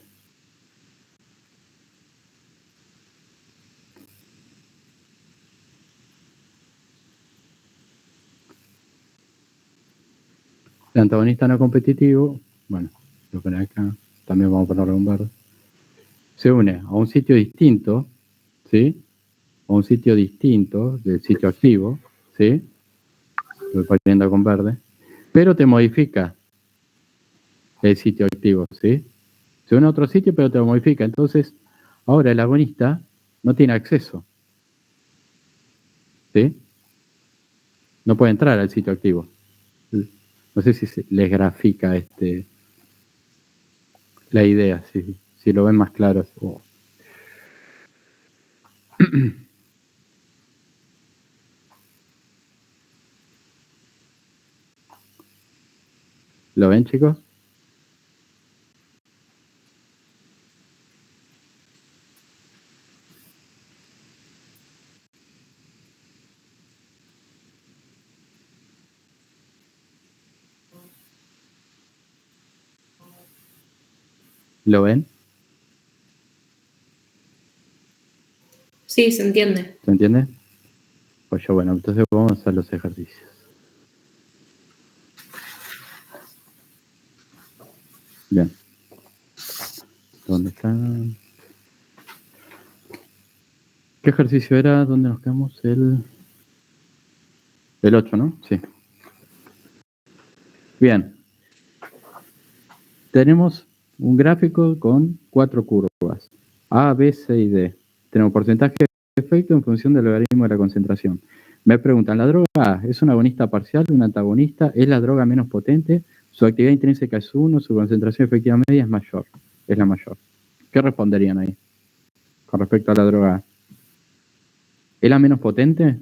El antagonista no competitivo, bueno, lo pone acá, también vamos a ponerlo en verde, se une a un sitio distinto, ¿sí? A un sitio distinto del sitio activo, ¿sí? Lo voy poniendo con verde, pero te modifica el sitio activo, ¿sí? Se une a otro sitio, pero te lo modifica. Entonces, ahora el agonista no tiene acceso, ¿sí? No puede entrar al sitio activo. No sé si les grafica la idea, si lo ven más claro. Oh. ¿Lo ven, chicos? ¿Lo ven? Sí, se entiende. ¿Se entiende? Pues yo, bueno, entonces vamos a hacer los ejercicios. Bien. ¿Dónde están? ¿Qué ejercicio era? ¿Dónde nos quedamos? El 8, ¿no? Sí. Bien. Tenemos un gráfico con 4 curvas. A, B, C y D. Tenemos porcentaje de efecto en función del logaritmo de la concentración. Me preguntan, ¿la droga A es un agonista parcial, un antagonista? ¿Es la droga menos potente? Su actividad intrínseca es 1, su concentración efectiva media es mayor. Es la mayor. ¿Qué responderían ahí con respecto a la droga A? ¿Es la menos potente?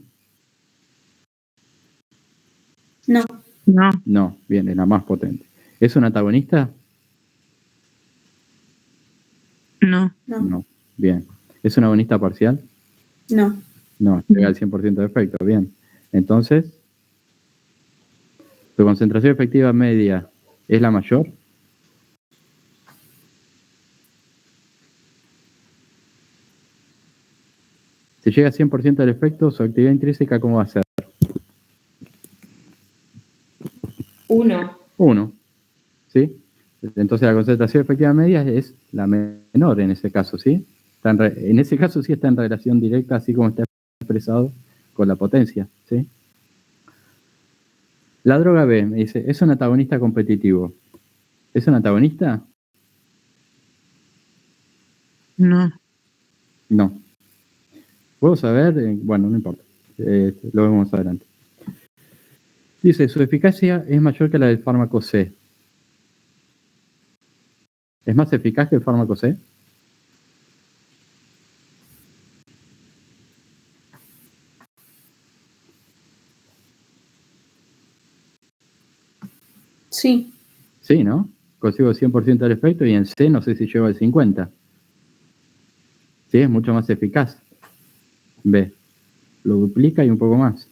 No. No. No, bien, es la más potente. ¿Es un antagonista? No. No. No, bien. ¿Es un agonista parcial? No. No, llega al 100% de efecto, bien. Entonces, ¿su concentración efectiva media es la mayor? Si llega a 100% del efecto, su actividad intrínseca, ¿cómo va a ser? 1. 1. ¿Sí? Entonces la concentración efectiva media es la menor en ese caso, ¿sí? En ese caso sí está en relación directa, así como está expresado con la potencia, ¿sí? La droga B, me dice, es un antagonista competitivo. ¿Es un antagonista? No. No. ¿Puedo saber? Bueno, no importa. Lo vemos más adelante. Dice, su eficacia es mayor que la del fármaco C. ¿Es más eficaz que el fármaco C? Sí. Sí, ¿no? Consigo 100% del efecto y en C no sé si llego al 50%. Sí, es mucho más eficaz. B. Lo duplica y un poco más.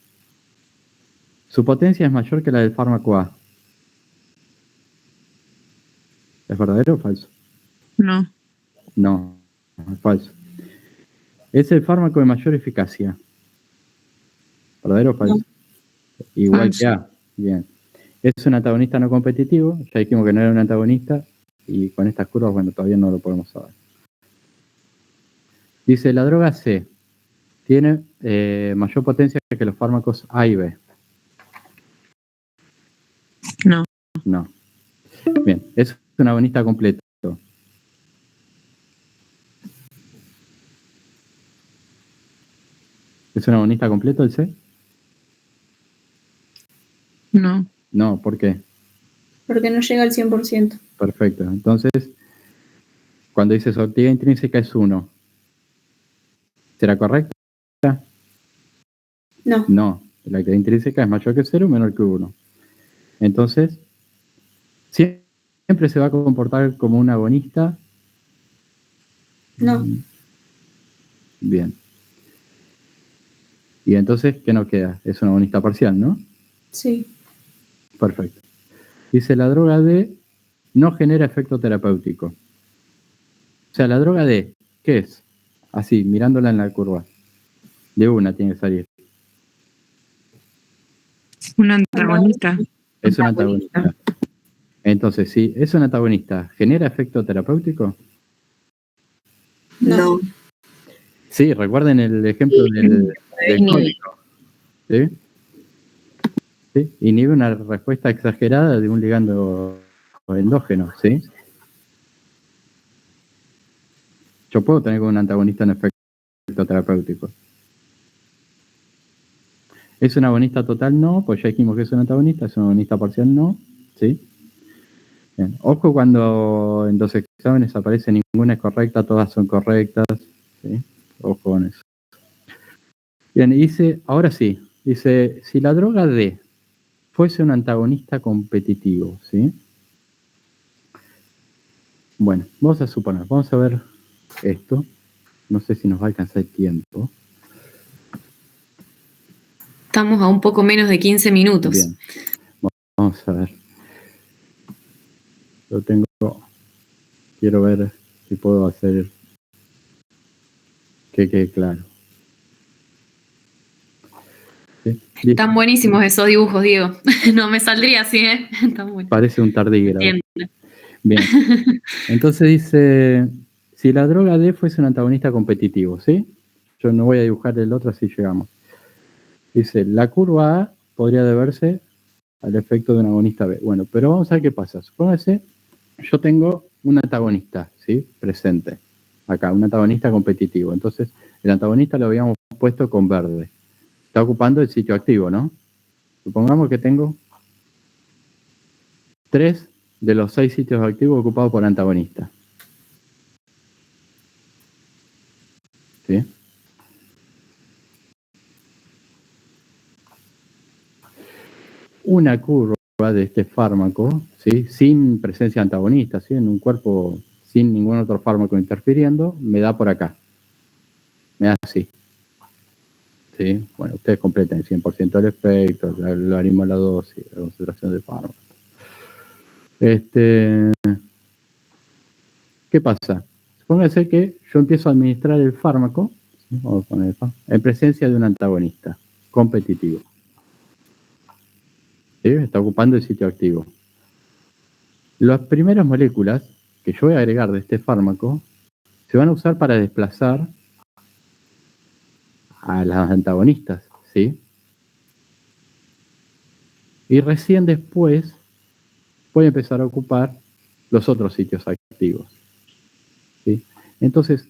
Su potencia es mayor que la del fármaco A. ¿Es verdadero o falso? No. No, es falso. Es el fármaco de mayor eficacia. ¿Verdadero o falso? No. Igual Falso. que A. Bien. Es un antagonista no competitivo. Ya dijimos que no era un antagonista. Y con estas curvas, bueno, todavía no lo podemos saber. Dice, la droga C tiene mayor potencia que los fármacos A y B. No. No. Bien, es un agonista completo. ¿Es un agonista completo el C? No. No, ¿por qué? Porque no llega al 100%. Perfecto. Entonces, cuando dice su actividad intrínseca es 1, ¿será correcta? No. No, la actividad intrínseca es mayor que 0 o menor que 1. Entonces, siempre se va a comportar como un agonista. No. Bien. Y entonces, ¿qué nos queda? Es un agonista parcial, ¿no? Sí. Perfecto. Dice, la droga D no genera efecto terapéutico. O sea, la droga D, ¿qué es? Así, mirándola en la curva. De una tiene que salir. Un antagonista. Es un antagonista. Entonces, si es un antagonista, ¿genera efecto terapéutico? No. Sí, recuerden el ejemplo del cólico. ¿Sí? ¿Sí? Inhibe una respuesta exagerada de un ligando endógeno, ¿sí? Yo puedo tener como un antagonista en efecto terapéutico. ¿Es un agonista total? No, pues ya dijimos que es un antagonista. ¿Es un agonista parcial? No, ¿sí? Bien. Ojo cuando en los exámenes aparece ninguna es correcta, todas son correctas, ¿sí? Ojo con eso. Bien, dice, ahora sí, dice, si la droga D fuese un antagonista competitivo, ¿sí? Bueno, vamos a suponer, vamos a ver esto. No sé si nos va a alcanzar el tiempo. Estamos a un poco menos de 15 minutos. Bien, vamos a ver. Lo tengo, quiero ver si puedo hacer que quede claro. ¿Sí? Están buenísimos esos dibujos, Diego. No me saldría así, ¿eh? Están buenos. Parece un tardígrado. Entiendo. Bien, entonces dice, si la droga D fuese un antagonista competitivo, ¿sí? Yo no voy a dibujar el otro, así llegamos. Dice, la curva A podría deberse al efecto de un agonista B. Bueno, pero vamos a ver qué pasa. Supóngase, yo tengo un antagonista, ¿sí? Presente. Acá, un antagonista competitivo. Entonces, el antagonista lo habíamos puesto con verde. está ocupando el sitio activo, ¿no? Supongamos que tengo 3 de los 6 sitios activos ocupados por antagonistas. ¿Sí? Una curva de este fármaco, ¿sí? Sin presencia antagonista, ¿sí? En un cuerpo sin ningún otro fármaco interfiriendo, me da por acá. Me da así. ¿Sí? Bueno, ustedes completen 100% el efecto, el logaritmo de la dosis, la concentración del fármaco. ¿Qué pasa? Supóngase que yo empiezo a administrar el fármaco, ¿sí? Vamos a poner el fármaco, en presencia de un antagonista competitivo. ¿Sí? Está ocupando el sitio activo. Las primeras moléculas que yo voy a agregar de este fármaco se van a usar para desplazar a las antagonistas, ¿sí? Y recién después voy a empezar a ocupar los otros sitios activos, ¿sí? Entonces,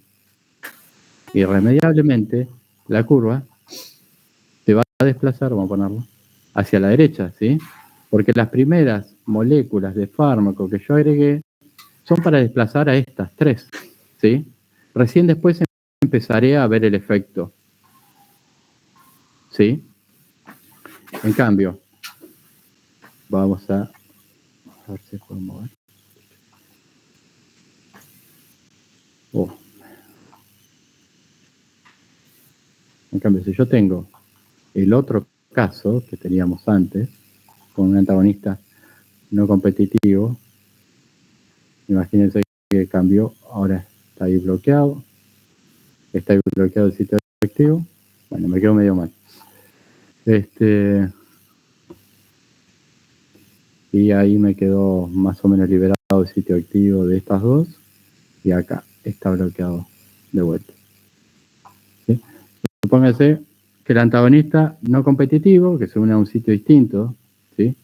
irremediablemente, la curva se va a desplazar, vamos a ponerlo, hacia la derecha, ¿sí? Porque las primeras moléculas de fármaco que yo agregué son para desplazar a estas 3, ¿sí? Recién después empezaré a ver el efecto, ¿sí? En cambio, vamos a ver si puedo mover. En cambio, si yo tengo el otro caso que teníamos antes, con un antagonista no competitivo, imagínense que cambió, ahora está ahí bloqueado, el sitio activo, bueno, me quedo medio mal. Y ahí me quedó más o menos liberado el sitio activo de estas dos, y acá está bloqueado de vuelta. ¿Sí? Supóngase que el antagonista no competitivo, que se une a un sitio distinto, ¿sí?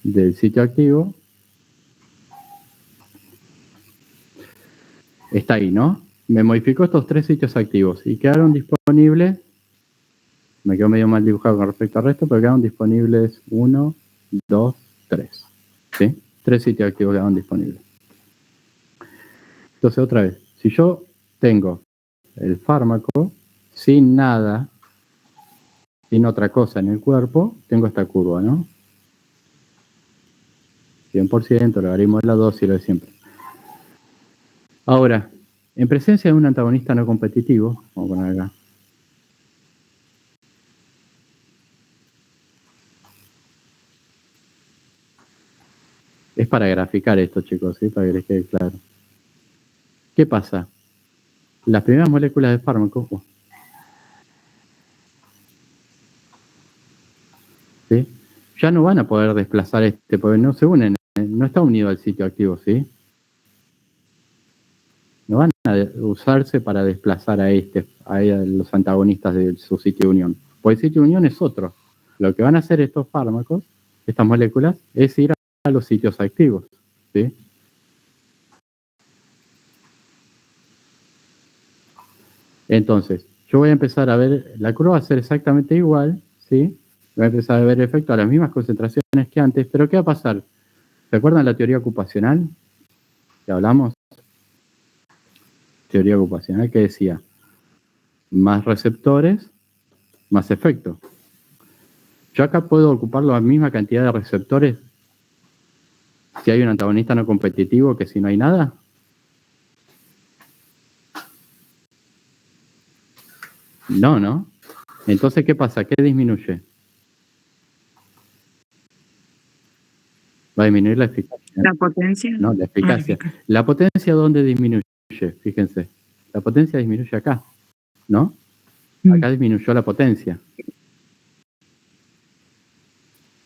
Del sitio activo, está ahí, ¿no? Me modificó estos 3 sitios activos y quedaron disponibles, me quedó medio mal dibujado con respecto al resto, pero quedaron disponibles 1, 2, 3. ¿Sí? 3 sitios activos quedaron disponibles. Entonces, otra vez, si yo tengo el fármaco sin nada, sin otra cosa en el cuerpo, tengo esta curva, ¿no? 100%, logaritmo de la dosis, lo de siempre. Ahora, en presencia de un antagonista no competitivo, vamos a poner acá, es para graficar esto, chicos, ¿sí? Para que les quede claro. ¿Qué pasa? Las primeras moléculas de fármaco, ¿sí? Ya no van a poder desplazar porque no se unen, no está unido al sitio activo, ¿sí? No van a usarse para desplazar a los antagonistas de su sitio de unión. Porque el sitio de unión es otro. Lo que van a hacer estos fármacos, estas moléculas, es ir a los sitios activos, ¿sí? Entonces, yo voy a empezar a ver, la curva va a ser exactamente igual, ¿sí? Voy a empezar a ver el efecto a las mismas concentraciones que antes, pero ¿qué va a pasar? ¿Se acuerdan la teoría ocupacional que hablamos? Teoría ocupacional que decía, más receptores, más efecto. Yo acá puedo ocupar la misma cantidad de receptores si hay un antagonista no competitivo que si no hay nada. No, ¿no? Entonces, ¿qué pasa? ¿Qué disminuye? Va a disminuir la eficacia. La potencia. No, la eficacia. ¿La potencia dónde disminuye? Fíjense. La potencia disminuye acá, ¿no? Acá disminuyó la potencia.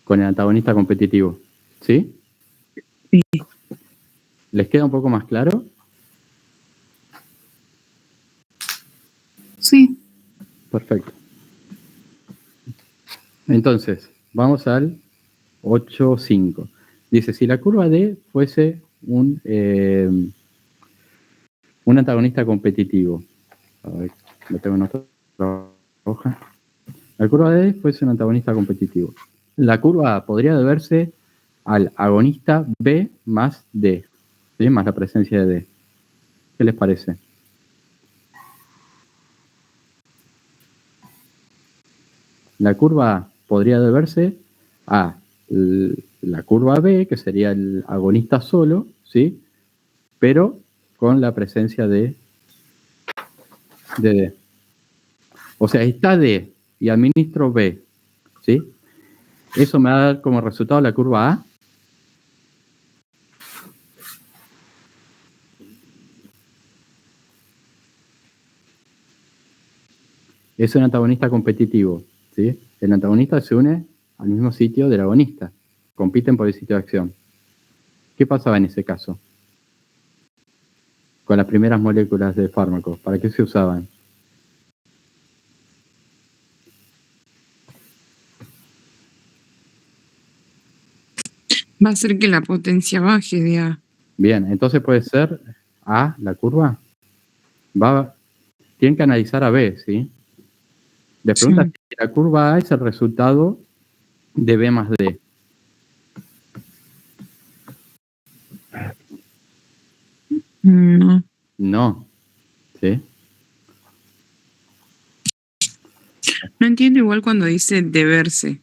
Con el antagonista competitivo. ¿Sí? Sí. ¿Les queda un poco más claro? Sí. Perfecto. Entonces, vamos al 8.5. Dice, si la curva D fuese un antagonista competitivo. A ver, lo tengo en otro roja. La curva D fuese un antagonista competitivo. La curva A podría deberse al agonista B más D, ¿sí? Más la presencia de D. ¿Qué les parece? La curva A podría deberse a la curva B, que sería el agonista solo, ¿sí? Pero con la presencia de D. O sea, está D y administro B, ¿sí? Eso me va a dar como resultado la curva A. Es un antagonista competitivo, ¿sí? El antagonista se une al mismo sitio del agonista. Compiten por el sitio de acción. ¿Qué pasaba en ese caso? Con las primeras moléculas de fármacos, ¿para qué se usaban? Va a ser que la potencia baje de A. Bien, entonces puede ser A, la curva. Tienen que analizar a B, ¿sí? Le pregunta si la curva A es el resultado de B más D. No. No, ¿sí? No entiendo igual cuando dice deberse.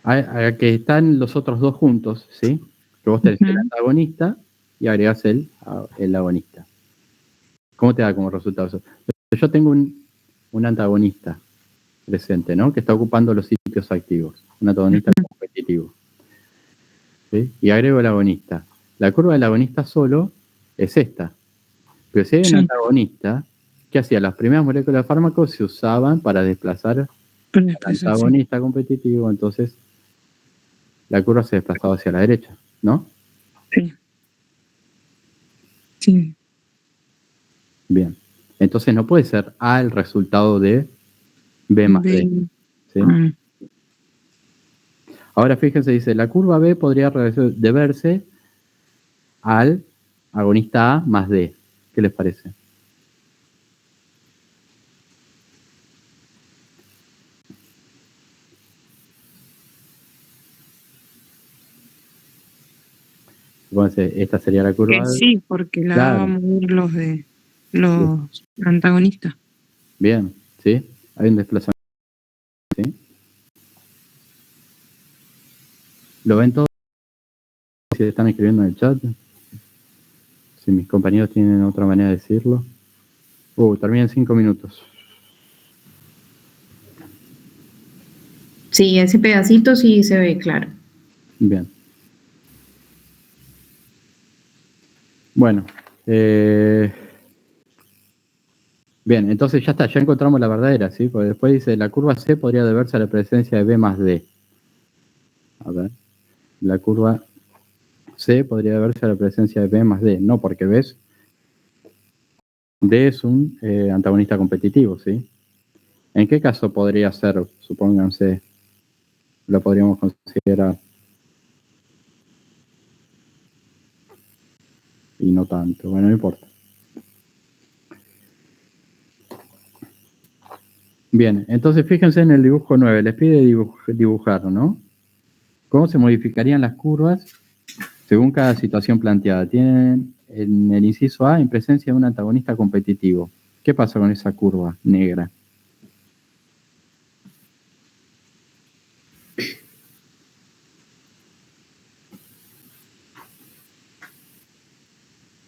A que están los otros dos juntos, ¿sí? Que vos tenés el antagonista y agregás el agonista. ¿Cómo te da como resultado eso? Yo tengo un antagonista presente, ¿no? Que está ocupando los sitios activos. Un antagonista competitivo. ¿Sí? Y agrego el agonista. La curva del agonista solo es esta. Pero si hay un antagonista, ¿qué hacía? Las primeras moléculas de fármacos se usaban para desplazar al antagonista competitivo, entonces la curva se desplazaba hacia la derecha, ¿no? Sí. Sí. Bien. Entonces no puede ser A el resultado de B más D. ¿Sí? Ahora fíjense, dice, la curva B podría deberse al agonista A más D. ¿Qué les parece? Entonces, esta sería la curva Que B. sí, porque la Claro. vamos a ver los antagonistas. Bien, ¿sí? Hay un desplazamiento. ¿Sí? ¿Lo ven todos? Si están escribiendo en el chat. Si mis compañeros tienen otra manera de decirlo. Termina en 5 minutos. Sí, ese pedacito sí se ve claro. Bien. Bueno. Bien, entonces ya está, ya encontramos la verdadera, ¿sí? Porque después dice, la curva C podría deberse a la presencia de B más D. A ver. La curva C podría deberse a la presencia de B más D. No, porque ves, D es un antagonista competitivo, ¿sí? ¿En qué caso podría ser, supónganse, lo podríamos considerar? Y no tanto, bueno, no importa. Bien, entonces fíjense en el dibujo 9, les pide dibujar, ¿no? ¿Cómo se modificarían las curvas según cada situación planteada? Tienen en el inciso A en presencia de un antagonista competitivo. ¿Qué pasa con esa curva negra?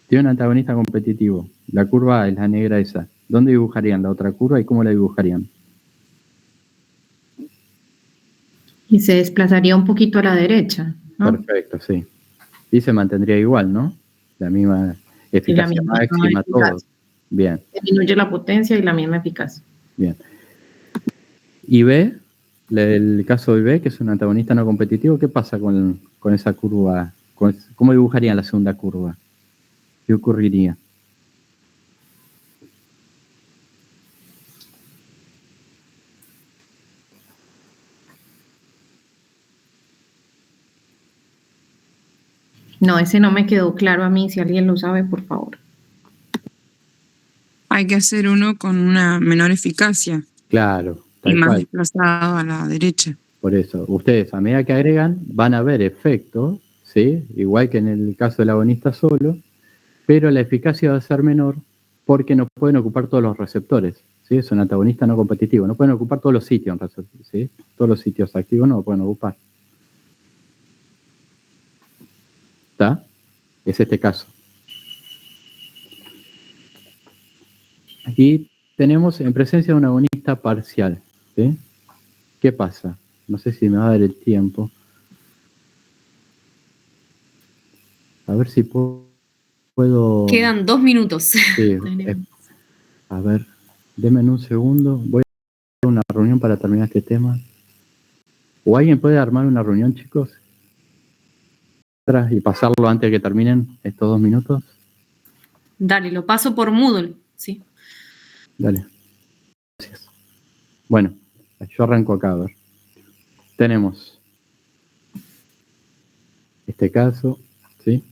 Tiene un antagonista competitivo. La curva A es la negra esa. ¿Dónde dibujarían la otra curva y cómo la dibujarían? Y se desplazaría un poquito a la derecha, ¿no? Perfecto, sí. Y se mantendría igual, ¿no? La misma eficacia máxima, todo. Bien. Disminuye la potencia y la misma eficacia. Bien. Y B, el caso de B, que es un antagonista no competitivo, ¿qué pasa con esa curva? ¿Cómo dibujarían la segunda curva? ¿Qué ocurriría? No, ese no me quedó claro a mí. Si alguien lo sabe, por favor. hay que hacer uno con una menor eficacia Claro, y tal más cual. desplazado a la derecha. Por eso, ustedes a medida que agregan van a ver efectos, ¿sí? Igual que en el caso del agonista solo, pero la eficacia va a ser menor porque no pueden ocupar todos los receptores, ¿sí? Es un antagonista no competitivo, no pueden ocupar todos los sitios, ¿sí? Todos los sitios activos no lo pueden ocupar. ¿Está? Es este caso. Aquí tenemos en presencia de un agonista parcial, ¿sí? ¿Qué pasa? No sé si me va a dar el tiempo. A ver si puedo... Quedan 2 minutos. Sí, a ver, denme un segundo. Voy a hacer una reunión para terminar este tema. ¿O alguien puede armar una reunión, chicos? Y pasarlo antes de que terminen estos 2 minutos. Dale, lo paso por Moodle, ¿sí? Dale. Gracias. Bueno, yo arranco acá, a ver. Tenemos este caso, ¿sí?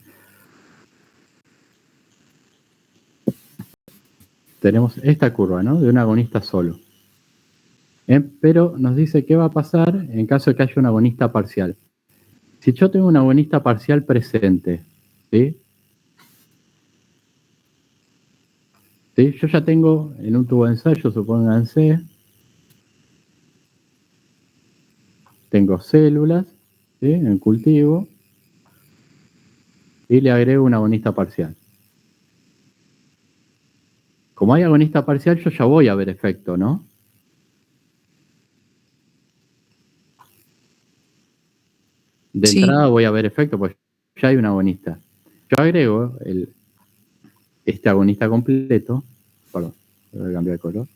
Tenemos esta curva, ¿no? De un agonista solo. Pero nos dice qué va a pasar en caso de que haya un agonista parcial. Si yo tengo un agonista parcial presente, ¿sí? ¿Sí? Yo ya tengo en un tubo de ensayo, supónganse, tengo células, ¿sí? En cultivo, y le agrego un agonista parcial. Como hay agonista parcial, yo ya voy a ver efecto, ¿no? De Sí. entrada voy a ver efecto, pues ya hay un agonista. Yo agrego este agonista completo, perdón, voy a cambiar de color.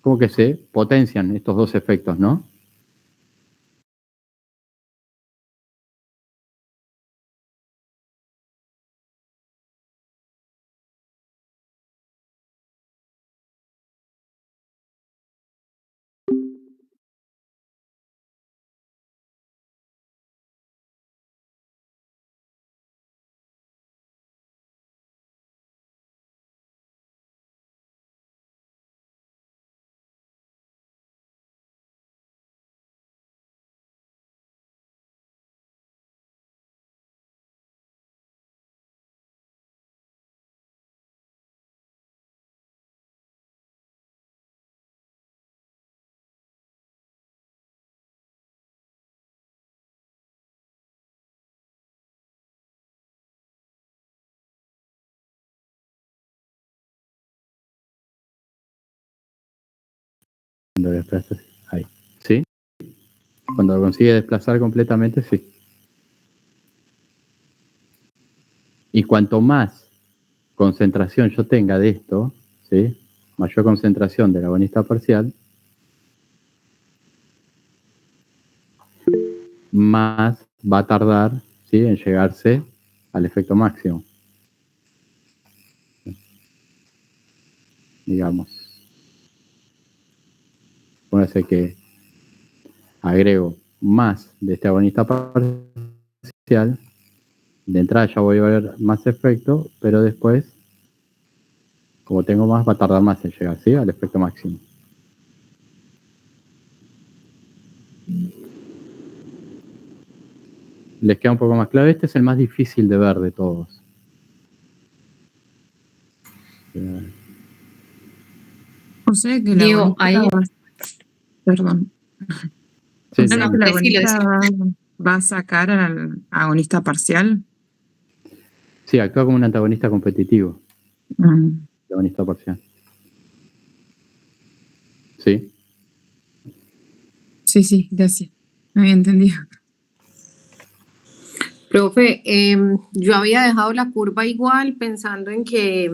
Como que se potencian estos dos efectos, ¿no? Cuando desplazas, ahí, ¿sí? Cuando lo consigue desplazar completamente, sí. Y cuanto más concentración yo tenga de esto, ¿sí? Mayor concentración del agonista parcial, más va a tardar, ¿sí? En llegarse al efecto máximo. Digamos. Póngase que agrego más de este agonista parcial, de entrada ya voy a ver más efecto, pero después, como tengo más, va a tardar más en llegar, ¿sí? Al efecto máximo. Les queda un poco más claro. Este es el más difícil de ver de todos. O sea que la Diego, agonista ahí. Perdón. Sí, O sea No, que la decilo, agonista va a sacar al agonista parcial. sí, actúa como un antagonista competitivo. Antagonista parcial. ¿Sí? Sí, gracias. No había entendido. Profe, yo había dejado la curva igual pensando en que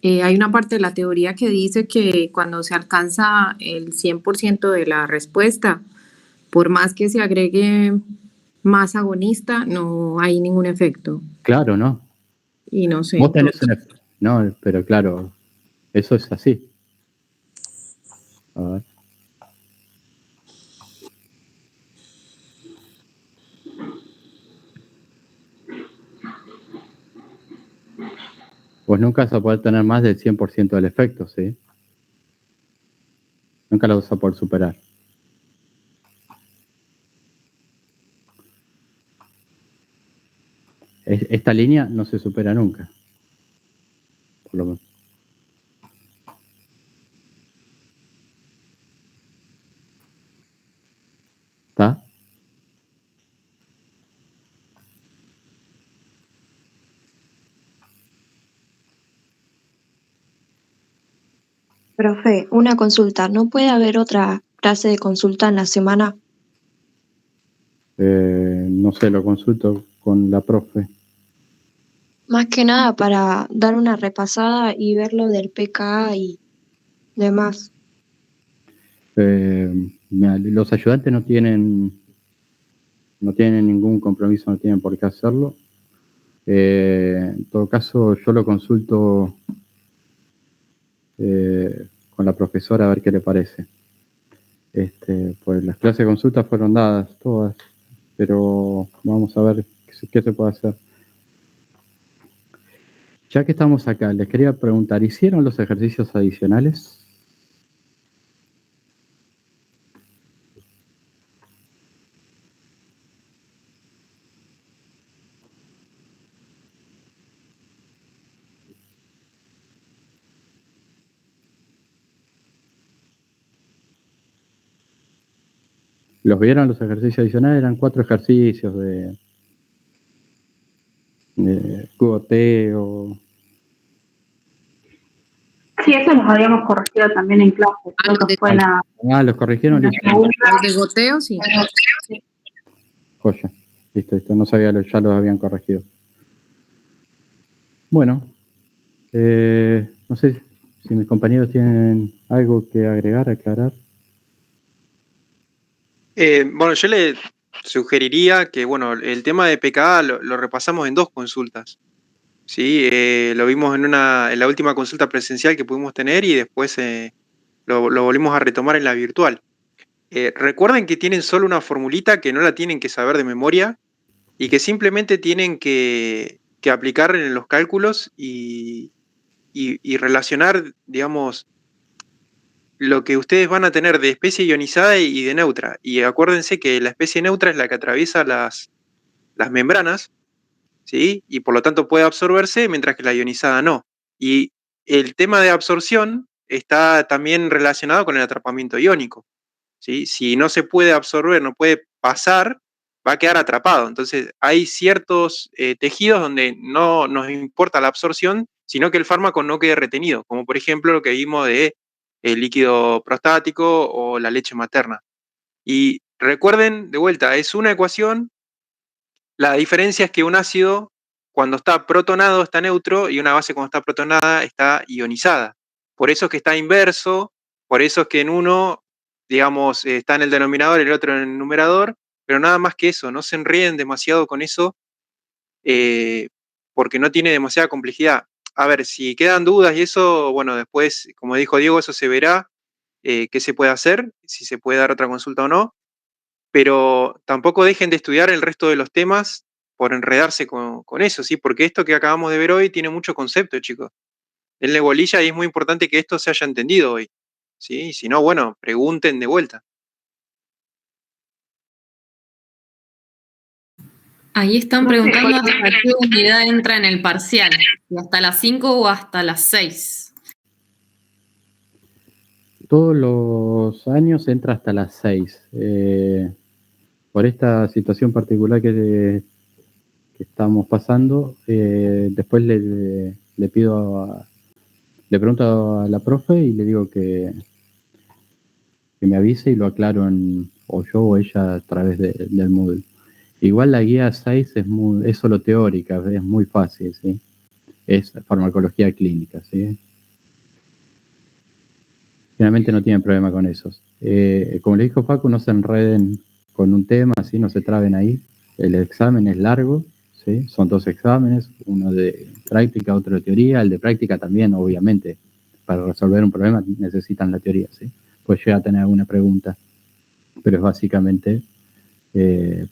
hay una parte de la teoría que dice que cuando se alcanza el 100% de la respuesta, por más que se agregue más agonista, no hay ningún efecto. Claro, ¿no? Y no sé. Vos tenés un efecto. No, pero claro, eso es así. A ver. Pues nunca vas a poder tener más del 100% del efecto, ¿sí? Nunca lo vas a poder superar. Esta línea no se supera nunca. Por lo menos. ¿Está? Profe, una consulta. ¿No puede haber otra clase de consulta en la semana? No sé, lo consulto con la profe. Más que nada para dar una repasada y ver lo del PKA y demás. Mira, los ayudantes no tienen ningún compromiso, no tienen por qué hacerlo. En todo caso, yo lo consulto con la profesora a ver qué le parece. Pues las clases de consulta fueron dadas todas, pero vamos a ver qué se puede hacer. Ya que estamos acá, les quería preguntar, ¿hicieron los ejercicios adicionales? ¿Los vieron los ejercicios adicionales? Eran 4 ejercicios de cuboteo. Sí, eso los habíamos corregido también en clase. Creo que fue los corrigieron. la Listo. segunda. Los de goteo, sí. Joya. Listo, no sabía, ya los habían corregido. Bueno, no sé si mis compañeros tienen algo que agregar, aclarar. Bueno, yo le sugeriría que, bueno, el tema de PKA lo repasamos en 2 consultas. Sí, lo vimos en la última consulta presencial que pudimos tener y después lo volvimos a retomar en la virtual. Recuerden que tienen solo una formulita que no la tienen que saber de memoria y que simplemente tienen que aplicar en los cálculos y relacionar, digamos, lo que ustedes van a tener de especie ionizada y de neutra. Y acuérdense que la especie neutra es la que atraviesa las membranas, ¿sí? Y por lo tanto puede absorberse, mientras que la ionizada no. Y el tema de absorción está también relacionado con el atrapamiento iónico, ¿sí? Si no se puede absorber, no puede pasar, va a quedar atrapado. Entonces hay ciertos tejidos donde no nos importa la absorción, sino que el fármaco no quede retenido, como por ejemplo lo que vimos de el líquido prostático o la leche materna. Y recuerden, de vuelta, es una ecuación. La diferencia es que un ácido, cuando está protonado, está neutro, y una base, cuando está protonada, está ionizada. Por eso es que está inverso, por eso es que en uno, digamos, está en el denominador y el otro en el numerador, pero nada más que eso, no se enreden demasiado con eso, porque no tiene demasiada complejidad. A ver, si quedan dudas y eso, bueno, después, como dijo Diego, eso se verá, qué se puede hacer, si se puede dar otra consulta o no, pero tampoco dejen de estudiar el resto de los temas por enredarse con eso, ¿sí? Porque esto que acabamos de ver hoy tiene mucho concepto, chicos. Denle bolilla y es muy importante que esto se haya entendido hoy, ¿sí? Si no, bueno, pregunten de vuelta. Ahí están preguntando hasta qué unidad entra en el parcial, si hasta las 5 o hasta las 6. Todos los años entra hasta las 6. Por esta situación particular que estamos pasando, después le pregunto a la profe y le digo que me avise y lo aclaro o yo o ella a través del Moodle. Igual la guía 6 es solo teórica, es muy fácil, ¿sí? Es farmacología clínica, ¿sí? Finalmente no tienen problema con esos. Como le dijo Facu, no se enreden con un tema, ¿sí? No se traben ahí. El examen es largo, ¿sí? Son 2 exámenes, uno de práctica, otro de teoría. El de práctica también, obviamente, para resolver un problema necesitan la teoría, ¿sí? Pues llega a tener alguna pregunta, pero es básicamente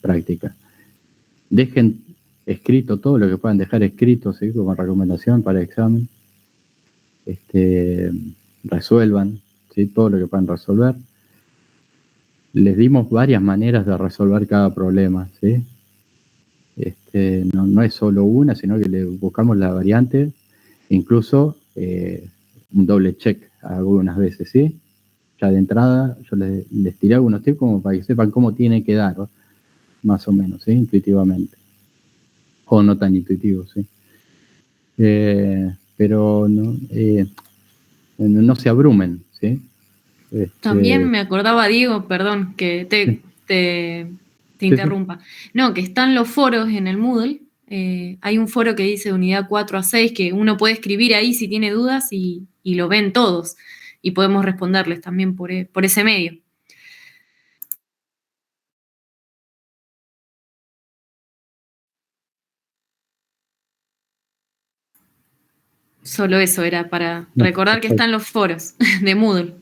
práctica. Dejen escrito, todo lo que puedan dejar escrito, ¿sí? Como recomendación para el examen. Resuelvan, ¿sí? Todo lo que puedan resolver. Les dimos varias maneras de resolver cada problema, ¿sí? No es solo una, sino que le buscamos la variante, incluso un doble check algunas veces, ¿sí? Ya de entrada yo les tiré algunos tips como para que sepan cómo tiene que dar, ¿no? Más o menos, ¿sí? Intuitivamente. O no tan intuitivo, ¿sí? Pero no se abrumen, ¿sí? También me acordaba, Diego, perdón, que te interrumpa. No, que están los foros en el Moodle. Hay un foro que dice unidad 4 a 6, que uno puede escribir ahí si tiene dudas y lo ven todos. Y podemos responderles también por ese medio. Solo eso era para recordar que están los foros de Moodle.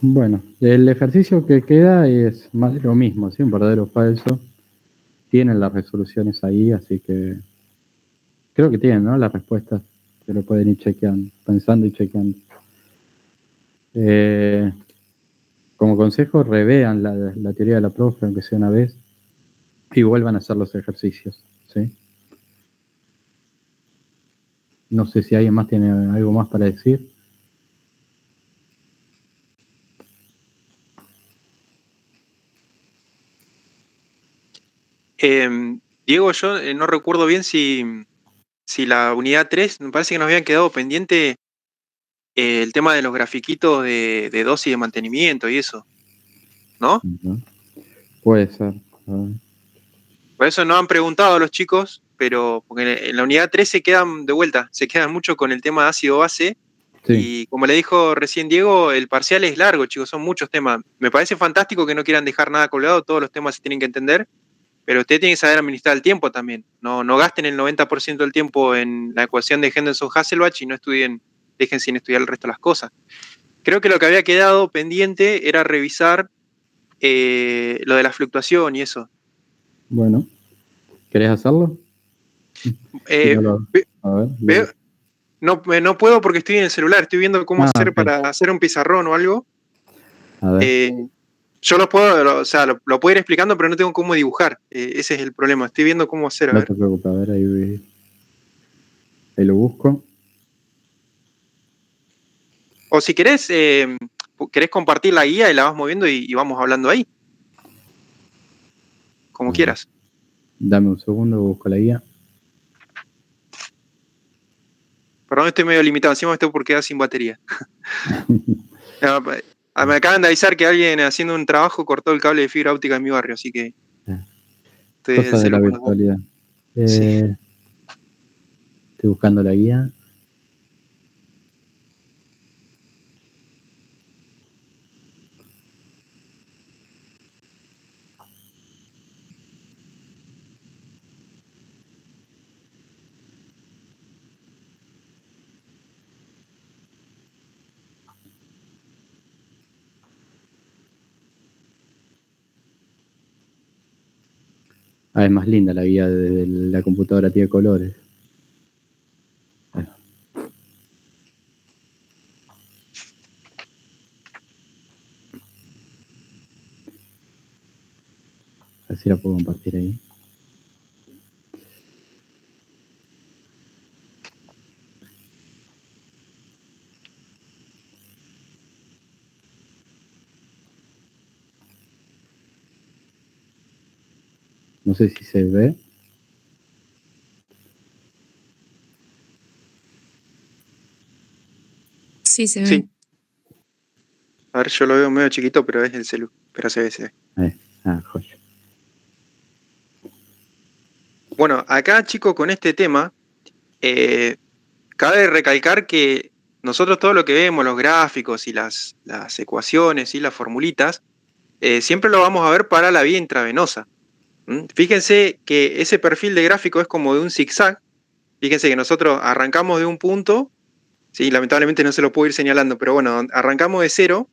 Bueno, el ejercicio que queda es más de lo mismo, ¿sí? Un verdadero o falso. Tienen las resoluciones ahí, así que creo que tienen, ¿no? Las respuestas, que lo pueden ir chequeando, pensando y chequeando. Como consejo, revean la teoría de la profe, aunque sea una vez, y vuelvan a hacer los ejercicios, ¿sí? No sé si alguien más tiene algo más para decir. Diego, yo no recuerdo bien si la unidad 3, me parece que nos habían quedado pendiente el tema de los grafiquitos de dosis de mantenimiento y eso, ¿no? Puede ser. A ver. Por eso no han preguntado a los chicos, pero porque en la unidad 3 se quedan de vuelta, se quedan mucho con el tema de ácido-base. Sí. Y como le dijo recién Diego, el parcial es largo, chicos, son muchos temas. Me parece fantástico que no quieran dejar nada colgado, todos los temas se tienen que entender, pero usted tiene que saber administrar el tiempo también. No gasten el 90% del tiempo en la ecuación de Henderson-Hasselbalch y no dejen sin estudiar el resto de las cosas. Creo que lo que había quedado pendiente era revisar lo de la fluctuación y eso. Bueno, ¿querés hacerlo? No puedo porque estoy en el celular, estoy viendo cómo hacer para hacer un pizarrón o algo. A ver. Yo lo puedo ir explicando, pero no tengo cómo dibujar. Ese es el problema. Estoy viendo cómo hacer. A ver. No te preocupes, a ver, ahí lo busco. O si querés compartir la guía y la vas moviendo y vamos hablando ahí. Como quieras. Dame un segundo, busco la guía. Perdón, estoy medio limitado. Encima me estoy por quedar sin batería. Me acaban de avisar que alguien haciendo un trabajo cortó el cable de fibra óptica en mi barrio, así que Cosas de la virtualidad. Sí. Estoy buscando la guía. Es más linda la guía de la computadora, tiene colores. Bueno. A ver si la puedo compartir ahí. No sé si se ve. Sí, se ve. Sí. A ver, yo lo veo medio chiquito, pero es el celu. Pero se ve. Joya. Bueno, acá, chicos, con este tema, cabe recalcar que nosotros todo lo que vemos, los gráficos y las ecuaciones y las formulitas, siempre lo vamos a ver para la vía intravenosa. Fíjense que ese perfil de gráfico es como de un zigzag. Fíjense que nosotros arrancamos de un punto, sí, lamentablemente no se lo puedo ir señalando, pero bueno, arrancamos de cero,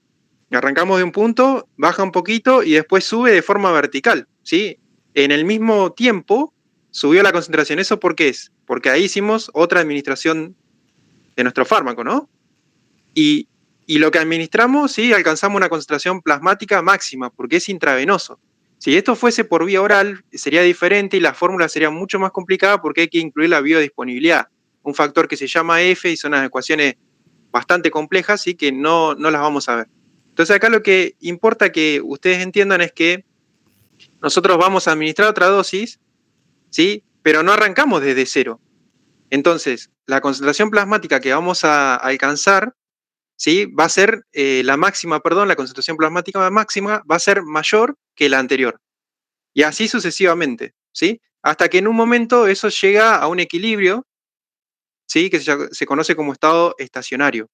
arrancamos de un punto, baja un poquito y después sube de forma vertical, ¿sí? en el mismo tiempo subió la concentración. ¿Eso por qué es? Porque ahí hicimos otra administración de nuestro fármaco, ¿no? Y lo que administramos, sí, alcanzamos una concentración plasmática máxima, porque es intravenoso. Si esto fuese por vía oral, sería diferente y la fórmula sería mucho más complicada porque hay que incluir la biodisponibilidad, un factor que se llama F y son unas ecuaciones bastante complejas y que no las vamos a ver. Entonces acá lo que importa que ustedes entiendan es que nosotros vamos a administrar otra dosis, ¿sí? Pero no arrancamos desde cero. Entonces, la concentración plasmática que vamos a alcanzar, ¿sí? Va a ser la concentración plasmática máxima va a ser mayor que la anterior. Y así sucesivamente, ¿sí? Hasta que en un momento eso llega a un equilibrio, ¿sí? Que se conoce como estado estacionario.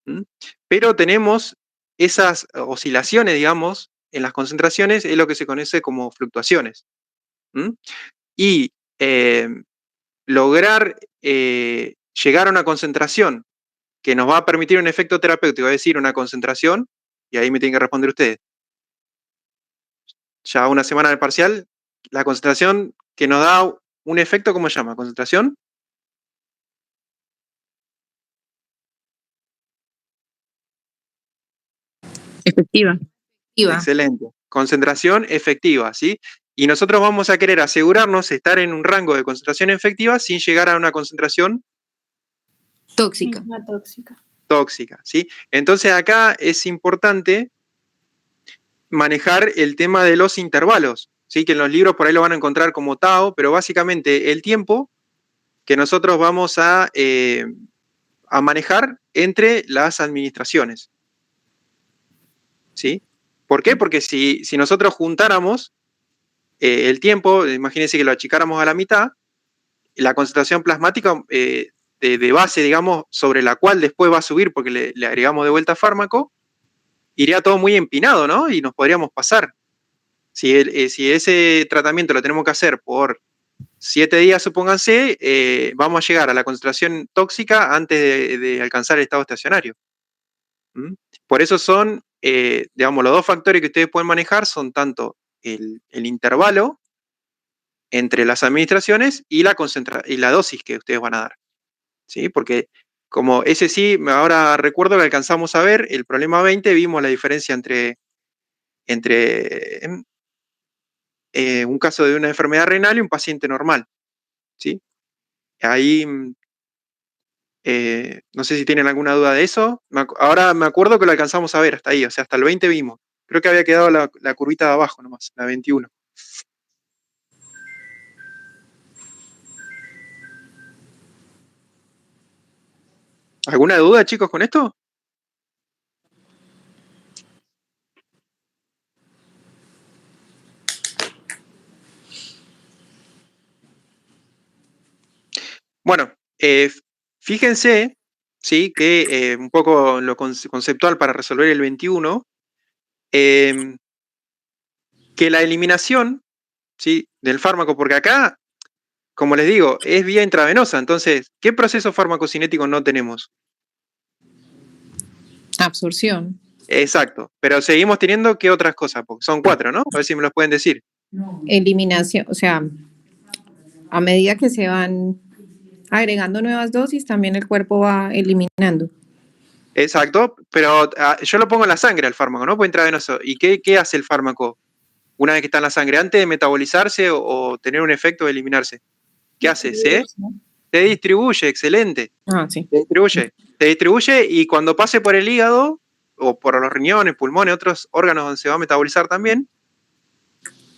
¿Mm? Pero tenemos esas oscilaciones, digamos, en las concentraciones, es lo que se conoce como fluctuaciones. ¿Mm? Y lograr llegar a una concentración que nos va a permitir un efecto terapéutico, es decir, una concentración, y ahí me tienen que responder ustedes. Ya una semana del parcial, la concentración que nos da un efecto, ¿cómo se llama? ¿Concentración? Efectiva. Excelente. Concentración efectiva, ¿sí? Y nosotros vamos a querer asegurarnos de estar en un rango de concentración efectiva sin llegar a una concentración Tóxica. Una tóxica. tóxica, ¿sí? Entonces acá es importante manejar el tema de los intervalos, ¿sí? Que en los libros por ahí lo van a encontrar como tau, pero básicamente el tiempo que nosotros vamos a manejar entre las administraciones, ¿sí? ¿Por qué? Porque si nosotros juntáramos el tiempo, imagínense que lo achicáramos a la mitad, la concentración plasmática de base, digamos, sobre la cual después va a subir porque le agregamos de vuelta fármaco, iría todo muy empinado, ¿no? Y nos podríamos pasar. Si ese tratamiento lo tenemos que hacer por 7 días, supónganse, vamos a llegar a la concentración tóxica antes de alcanzar el estado estacionario. ¿Mm? Por eso son, digamos, los dos factores que ustedes pueden manejar son tanto el intervalo entre las administraciones y la dosis que ustedes van a dar, ¿sí? Porque como ese sí, ahora recuerdo que alcanzamos a ver el problema 20, vimos la diferencia entre un caso de una enfermedad renal y un paciente normal, ¿sí? Ahí, no sé si tienen alguna duda de eso. Ahora me acuerdo que lo alcanzamos a ver hasta ahí, o sea, hasta el 20 vimos. Creo que había quedado la curvita de abajo nomás, la 21. ¿Alguna duda, chicos, con esto? Bueno, fíjense, ¿sí? Que un poco lo conceptual para resolver el 21, que la eliminación, ¿sí? Del fármaco, porque acá, como les digo, es vía intravenosa, entonces, ¿qué proceso farmacocinético no tenemos? Absorción. Exacto, pero seguimos teniendo ¿qué otras cosas? Porque son 4, ¿no? A ver si me los pueden decir. Eliminación, o sea, a medida que se van agregando nuevas dosis, también el cuerpo va eliminando. Exacto, pero yo lo pongo en la sangre al fármaco, ¿no? Pues intravenoso. ¿Y qué hace el fármaco una vez que está en la sangre? Antes de metabolizarse o tener un efecto de eliminarse. ¿Qué hace? Se distribuye, excelente. Sí. Se distribuye y cuando pase por el hígado o por los riñones, pulmones, otros órganos donde se va a metabolizar también,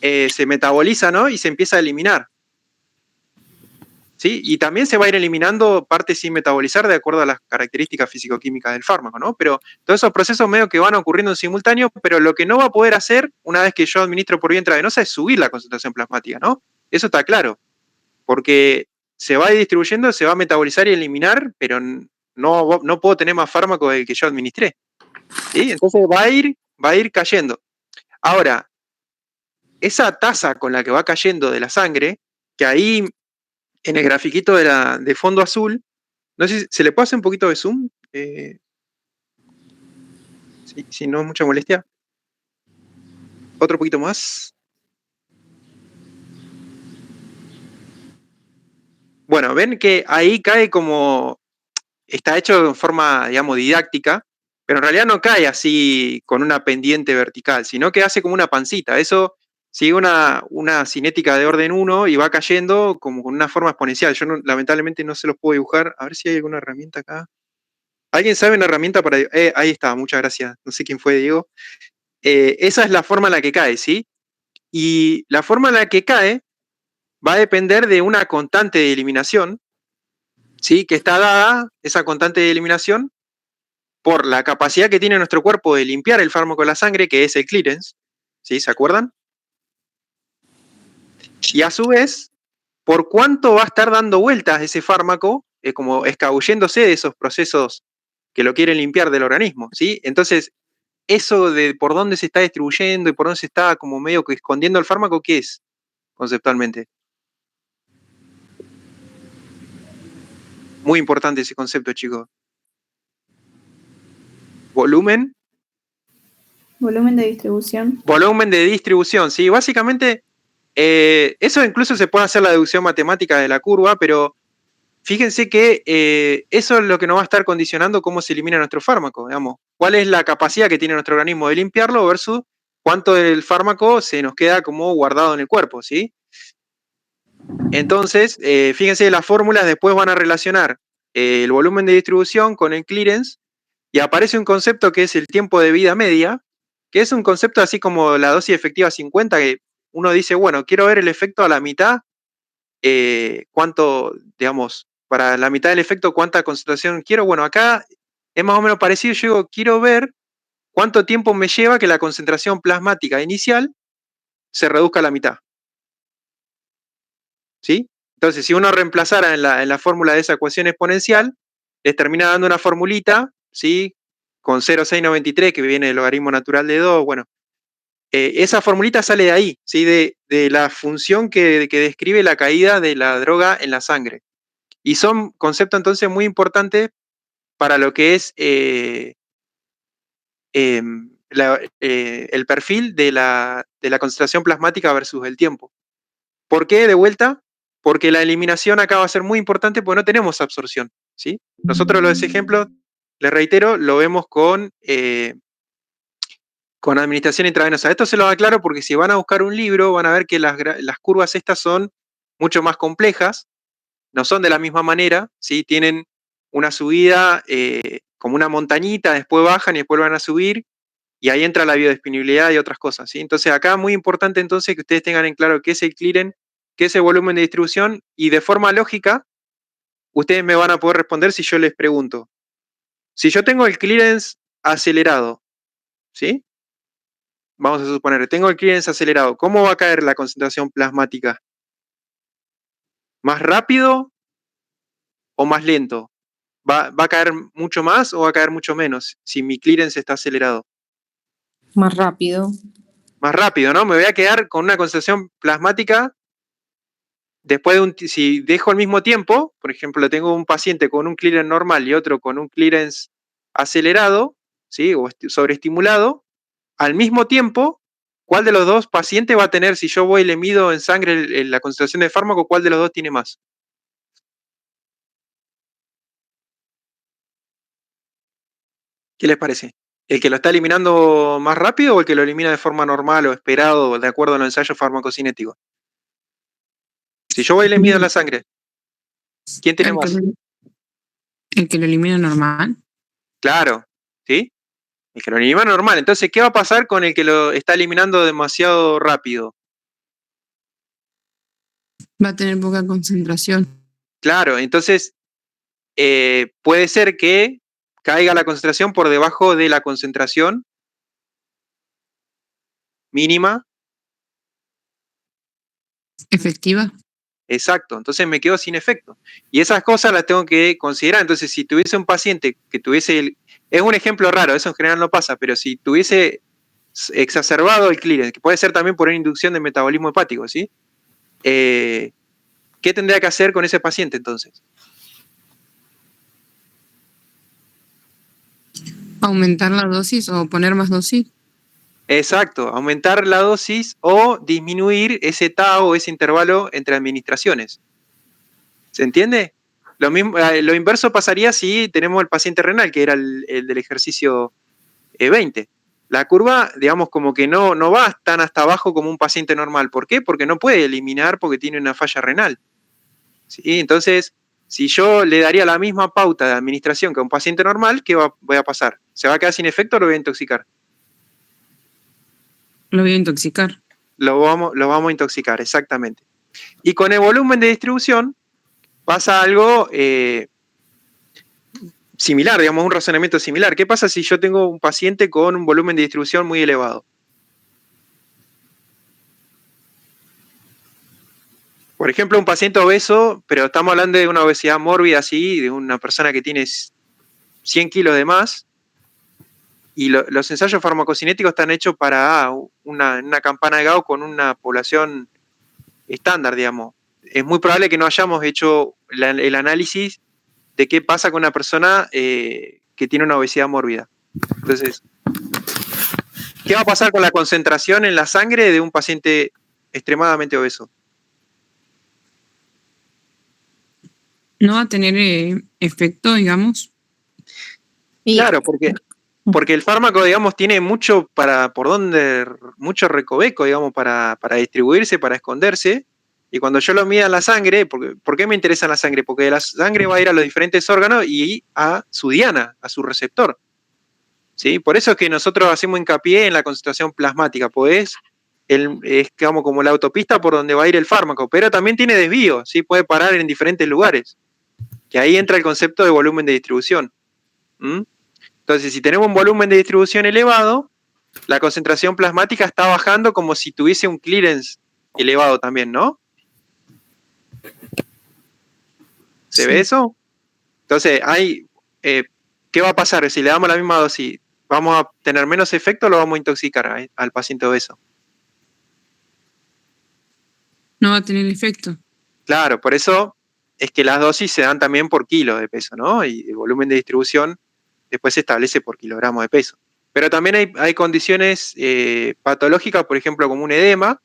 se metaboliza, ¿no? Y se empieza a eliminar. ¿Sí? Y también se va a ir eliminando partes sin metabolizar de acuerdo a las características físico-químicas del fármaco, ¿no? Pero todos esos procesos medio que van ocurriendo en simultáneo, pero lo que no va a poder hacer una vez que yo administro por vía intravenosa es subir la concentración plasmática, ¿no? Eso está claro, porque se va a ir distribuyendo, se va a metabolizar y eliminar, pero no puedo tener más fármaco del que yo administré. ¿Sí? Entonces va a ir cayendo. Ahora, esa tasa con la que va cayendo de la sangre, que ahí en el grafiquito de fondo azul, no sé si se le puede hacer un poquito de zoom, si no es mucha molestia. Otro poquito más. Bueno, ven que ahí cae como, está hecho en forma, digamos, didáctica, pero en realidad no cae así con una pendiente vertical, sino que hace como una pancita. Eso sigue una cinética de orden 1 y va cayendo como con una forma exponencial. Yo lamentablemente no se los puedo dibujar. A ver si hay alguna herramienta acá. ¿Alguien sabe una herramienta para...? Ahí está, muchas gracias. No sé quién fue, Diego. Esa es la forma en la que cae, ¿sí? Y la forma en la que cae va a depender de una constante de eliminación, ¿sí? Que está dada, esa constante de eliminación, por la capacidad que tiene nuestro cuerpo de limpiar el fármaco de la sangre, que es el clearance, ¿sí? ¿Se acuerdan? Y a su vez, por cuánto va a estar dando vueltas ese fármaco, como escabulléndose de esos procesos que lo quieren limpiar del organismo, ¿sí? Entonces, eso de por dónde se está distribuyendo y por dónde se está como medio que escondiendo el fármaco, ¿qué es conceptualmente? Muy importante ese concepto, chicos. Volumen. Volumen de distribución. Volumen de distribución, sí. Básicamente, eso incluso se puede hacer la deducción matemática de la curva, pero fíjense que eso es lo que nos va a estar condicionando cómo se elimina nuestro fármaco, digamos. ¿Cuál es la capacidad que tiene nuestro organismo de limpiarlo versus cuánto del fármaco se nos queda como guardado en el cuerpo, ¿sí? Entonces, fíjense, las fórmulas después van a relacionar el volumen de distribución con el clearance y aparece un concepto que es el tiempo de vida media, que es un concepto así como la dosis efectiva 50, que uno dice, bueno, quiero ver el efecto a la mitad, cuánto, digamos, para la mitad del efecto, cuánta concentración quiero. Bueno, acá es más o menos parecido, yo digo, quiero ver cuánto tiempo me lleva que la concentración plasmática inicial se reduzca a la mitad. ¿Sí? Entonces, si uno reemplazara en la fórmula de esa ecuación exponencial, les termina dando una formulita, ¿sí? Con 0,693, que viene del logaritmo natural de 2, bueno. Esa formulita sale de ahí, ¿sí? De la función que describe la caída de la droga en la sangre. Y son conceptos entonces muy importantes para lo que es el perfil de la concentración plasmática versus el tiempo. ¿Por qué? De vuelta, porque la eliminación acá va a ser muy importante porque no tenemos absorción, ¿sí? Nosotros los ejemplos, les reitero, lo vemos con administración intravenosa. Esto se lo aclaro porque si van a buscar un libro van a ver que las curvas estas son mucho más complejas, no son de la misma manera, ¿sí? Tienen una subida como una montañita, después bajan y después van a subir, y ahí entra la biodisponibilidad y otras cosas, ¿sí? Entonces acá muy importante entonces que ustedes tengan en claro qué es el clearance, qué es el volumen de distribución, y de forma lógica, ustedes me van a poder responder si yo les pregunto. Si yo tengo el clearance acelerado, ¿sí? Vamos a suponer, tengo el clearance acelerado, ¿cómo va a caer la concentración plasmática? ¿Más rápido o más lento? ¿Va a caer mucho más o va a caer mucho menos si mi clearance está acelerado? Más rápido. Más rápido, ¿no? Me voy a quedar con una concentración plasmática después de si dejo al mismo tiempo, por ejemplo, tengo un paciente con un clearance normal y otro con un clearance acelerado, ¿sí? O sobreestimulado, al mismo tiempo, ¿cuál de los dos pacientes va a tener, si yo voy y le mido en sangre la concentración de fármaco, cuál de los dos tiene más? ¿Qué les parece? ¿El que lo está eliminando más rápido o el que lo elimina de forma normal o esperado de acuerdo a los ensayos farmacocinéticos? Si yo voy y le mido la sangre, ¿quién tiene más? El que lo elimina normal. Claro, ¿sí? El que lo elimina normal. Entonces, ¿qué va a pasar con el que lo está eliminando demasiado rápido? Va a tener poca concentración. Claro, entonces puede ser que caiga la concentración por debajo de la concentración mínima. ¿Efectiva? Exacto, entonces me quedo sin efecto. Y esas cosas las tengo que considerar. Entonces, si tuviese un paciente que tuviese, es un ejemplo raro, eso en general no pasa, pero si tuviese exacerbado el clearance, que puede ser también por una inducción de metabolismo hepático, ¿sí? ¿Qué tendría que hacer con ese paciente entonces? ¿Aumentar la dosis o poner más dosis? Exacto, aumentar la dosis o disminuir ese tau, ese intervalo entre administraciones. ¿Se entiende? Lo mismo, lo inverso pasaría si tenemos el paciente renal, que era el del ejercicio 20. La curva, digamos, como que no va tan hasta abajo como un paciente normal. ¿Por qué? Porque no puede eliminar porque tiene una falla renal. ¿Sí? Entonces, si yo le daría la misma pauta de administración que a un paciente normal, ¿qué voy a pasar? ¿Se va a quedar sin efecto o lo voy a intoxicar? Lo voy a intoxicar. Lo vamos a intoxicar, exactamente. Y con el volumen de distribución pasa algo similar, digamos, un razonamiento similar. ¿Qué pasa si yo tengo un paciente con un volumen de distribución muy elevado? Por ejemplo, un paciente obeso, pero estamos hablando de una obesidad mórbida así, de una persona que tiene 100 kilos de más, y los ensayos farmacocinéticos están hechos para una campana de Gauss con una población estándar, digamos. Es muy probable que no hayamos hecho el análisis de qué pasa con una persona que tiene una obesidad mórbida. Entonces, ¿qué va a pasar con la concentración en la sangre de un paciente extremadamente obeso? ¿No va a tener efecto, digamos? Claro, porque el fármaco, digamos, tiene mucho mucho recoveco, digamos, para distribuirse, para esconderse. Y cuando yo lo mida en la sangre, ¿por qué me interesa la sangre? Porque la sangre va a ir a los diferentes órganos y a su diana, a su receptor. ¿Sí? Por eso es que nosotros hacemos hincapié en la concentración plasmática, pues es como la autopista por donde va a ir el fármaco, pero también tiene desvío, ¿sí? Puede parar en diferentes lugares. Que ahí entra el concepto de volumen de distribución. Entonces, si tenemos un volumen de distribución elevado, la concentración plasmática está bajando como si tuviese un clearance elevado también, ¿no? ¿Se ve eso? Entonces, ¿qué va a pasar? Si le damos la misma dosis, ¿vamos a tener menos efecto o lo vamos a intoxicar al paciente obeso? No va a tener efecto. Claro, por eso es que las dosis se dan también por kilo de peso, ¿no? Y el volumen de distribución después se establece por kilogramo de peso. Pero también hay condiciones patológicas, por ejemplo, como un edema,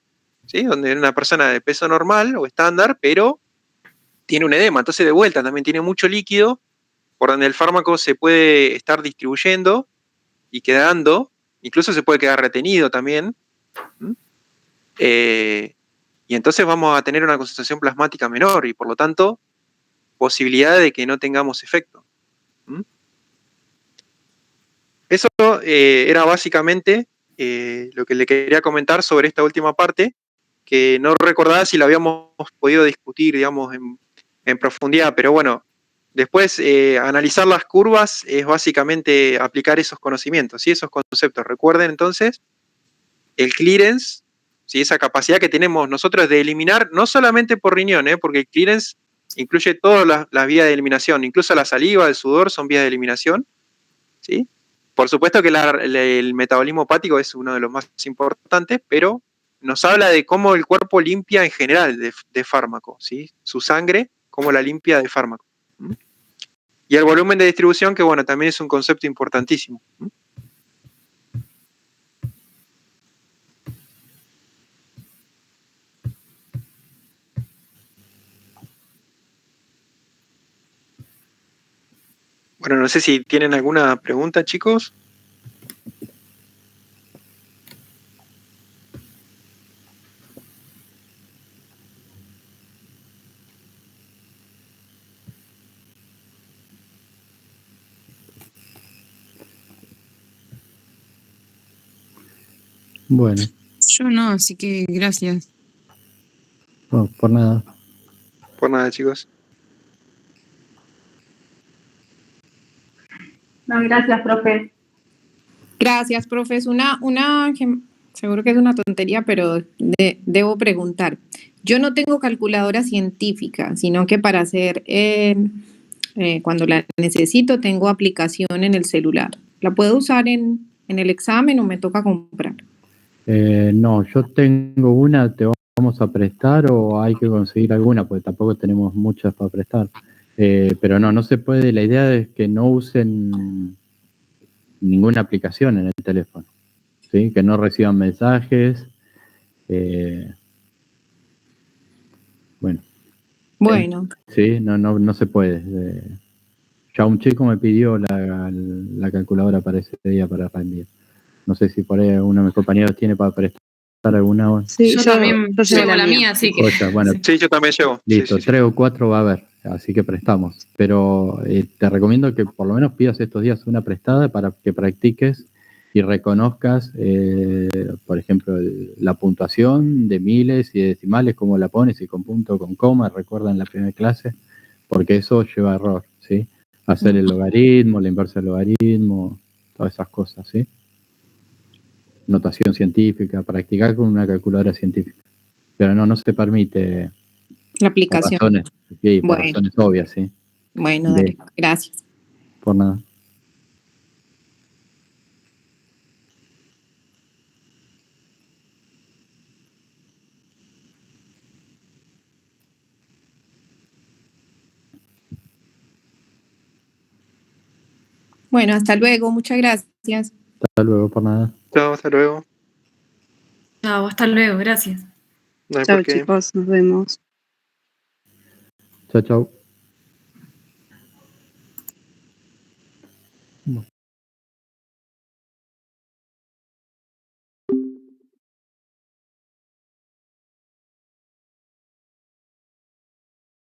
¿sí? Donde una persona de peso normal o estándar, pero tiene un edema. Entonces, de vuelta, también tiene mucho líquido, por donde el fármaco se puede estar distribuyendo y quedando, incluso se puede quedar retenido también. Y entonces vamos a tener una concentración plasmática menor y, por lo tanto, posibilidad de que no tengamos efecto. Eso era básicamente lo que le quería comentar sobre esta última parte, que no recordaba si lo habíamos podido discutir, digamos, en profundidad, pero bueno, después analizar las curvas es básicamente aplicar esos conocimientos y esos conceptos. Recuerden entonces el clearance, ¿sí? Esa capacidad que tenemos nosotros de eliminar, no solamente por riñón, porque el clearance incluye todas las vías de eliminación, incluso la saliva, el sudor son vías de eliminación, ¿sí? Por supuesto que el metabolismo hepático es uno de los más importantes, pero nos habla de cómo el cuerpo limpia en general de fármaco, ¿sí? Su sangre, cómo la limpia de fármaco. Y el volumen de distribución, que bueno, también es un concepto importantísimo. Bueno, no sé si tienen alguna pregunta, chicos. Bueno. Yo no, así que gracias. No, por nada. Por nada, chicos. No, gracias, profe. Gracias, profe. Es una que seguro que es una tontería, pero debo preguntar. Yo no tengo calculadora científica, sino que para hacer, cuando la necesito, tengo aplicación en el celular. ¿La puedo usar en el examen o me toca comprar? No, yo tengo una, ¿te vamos a prestar o hay que conseguir alguna? Porque tampoco tenemos muchas para prestar. Pero no se puede. La idea es que no usen ninguna aplicación en el teléfono, ¿sí? Que no reciban mensajes. Bueno, Bueno, Sí, no se puede. Ya un chico me pidió la calculadora para ese día para rendir. No sé si por ahí uno de mis compañeros tiene para prestar alguna. Yo también llevo la mía, así que. Joya. Bueno, Sí, yo también llevo. Sí, listo, sí, sí. 3 o 4 va a haber, así que prestamos. Pero te recomiendo que por lo menos pidas estos días una prestada para que practiques y reconozcas, por ejemplo, la puntuación de miles y de decimales, cómo la pones, y con punto, con coma, recuerda en la primera clase, porque eso lleva error, ¿sí? Hacer el logaritmo, la inversa del logaritmo, todas esas cosas, ¿sí? Notación científica, practicar con una calculadora científica. Pero no se permite la por aplicación. razones, sí, por Bueno. razones obvias, sí. Bueno, dale, gracias. Por nada. Bueno, hasta luego, muchas gracias. Hasta luego, por nada. Chao, hasta luego. Chao, hasta luego, gracias. No hay Chao, por qué. chicos, nos vemos. Chao, chao.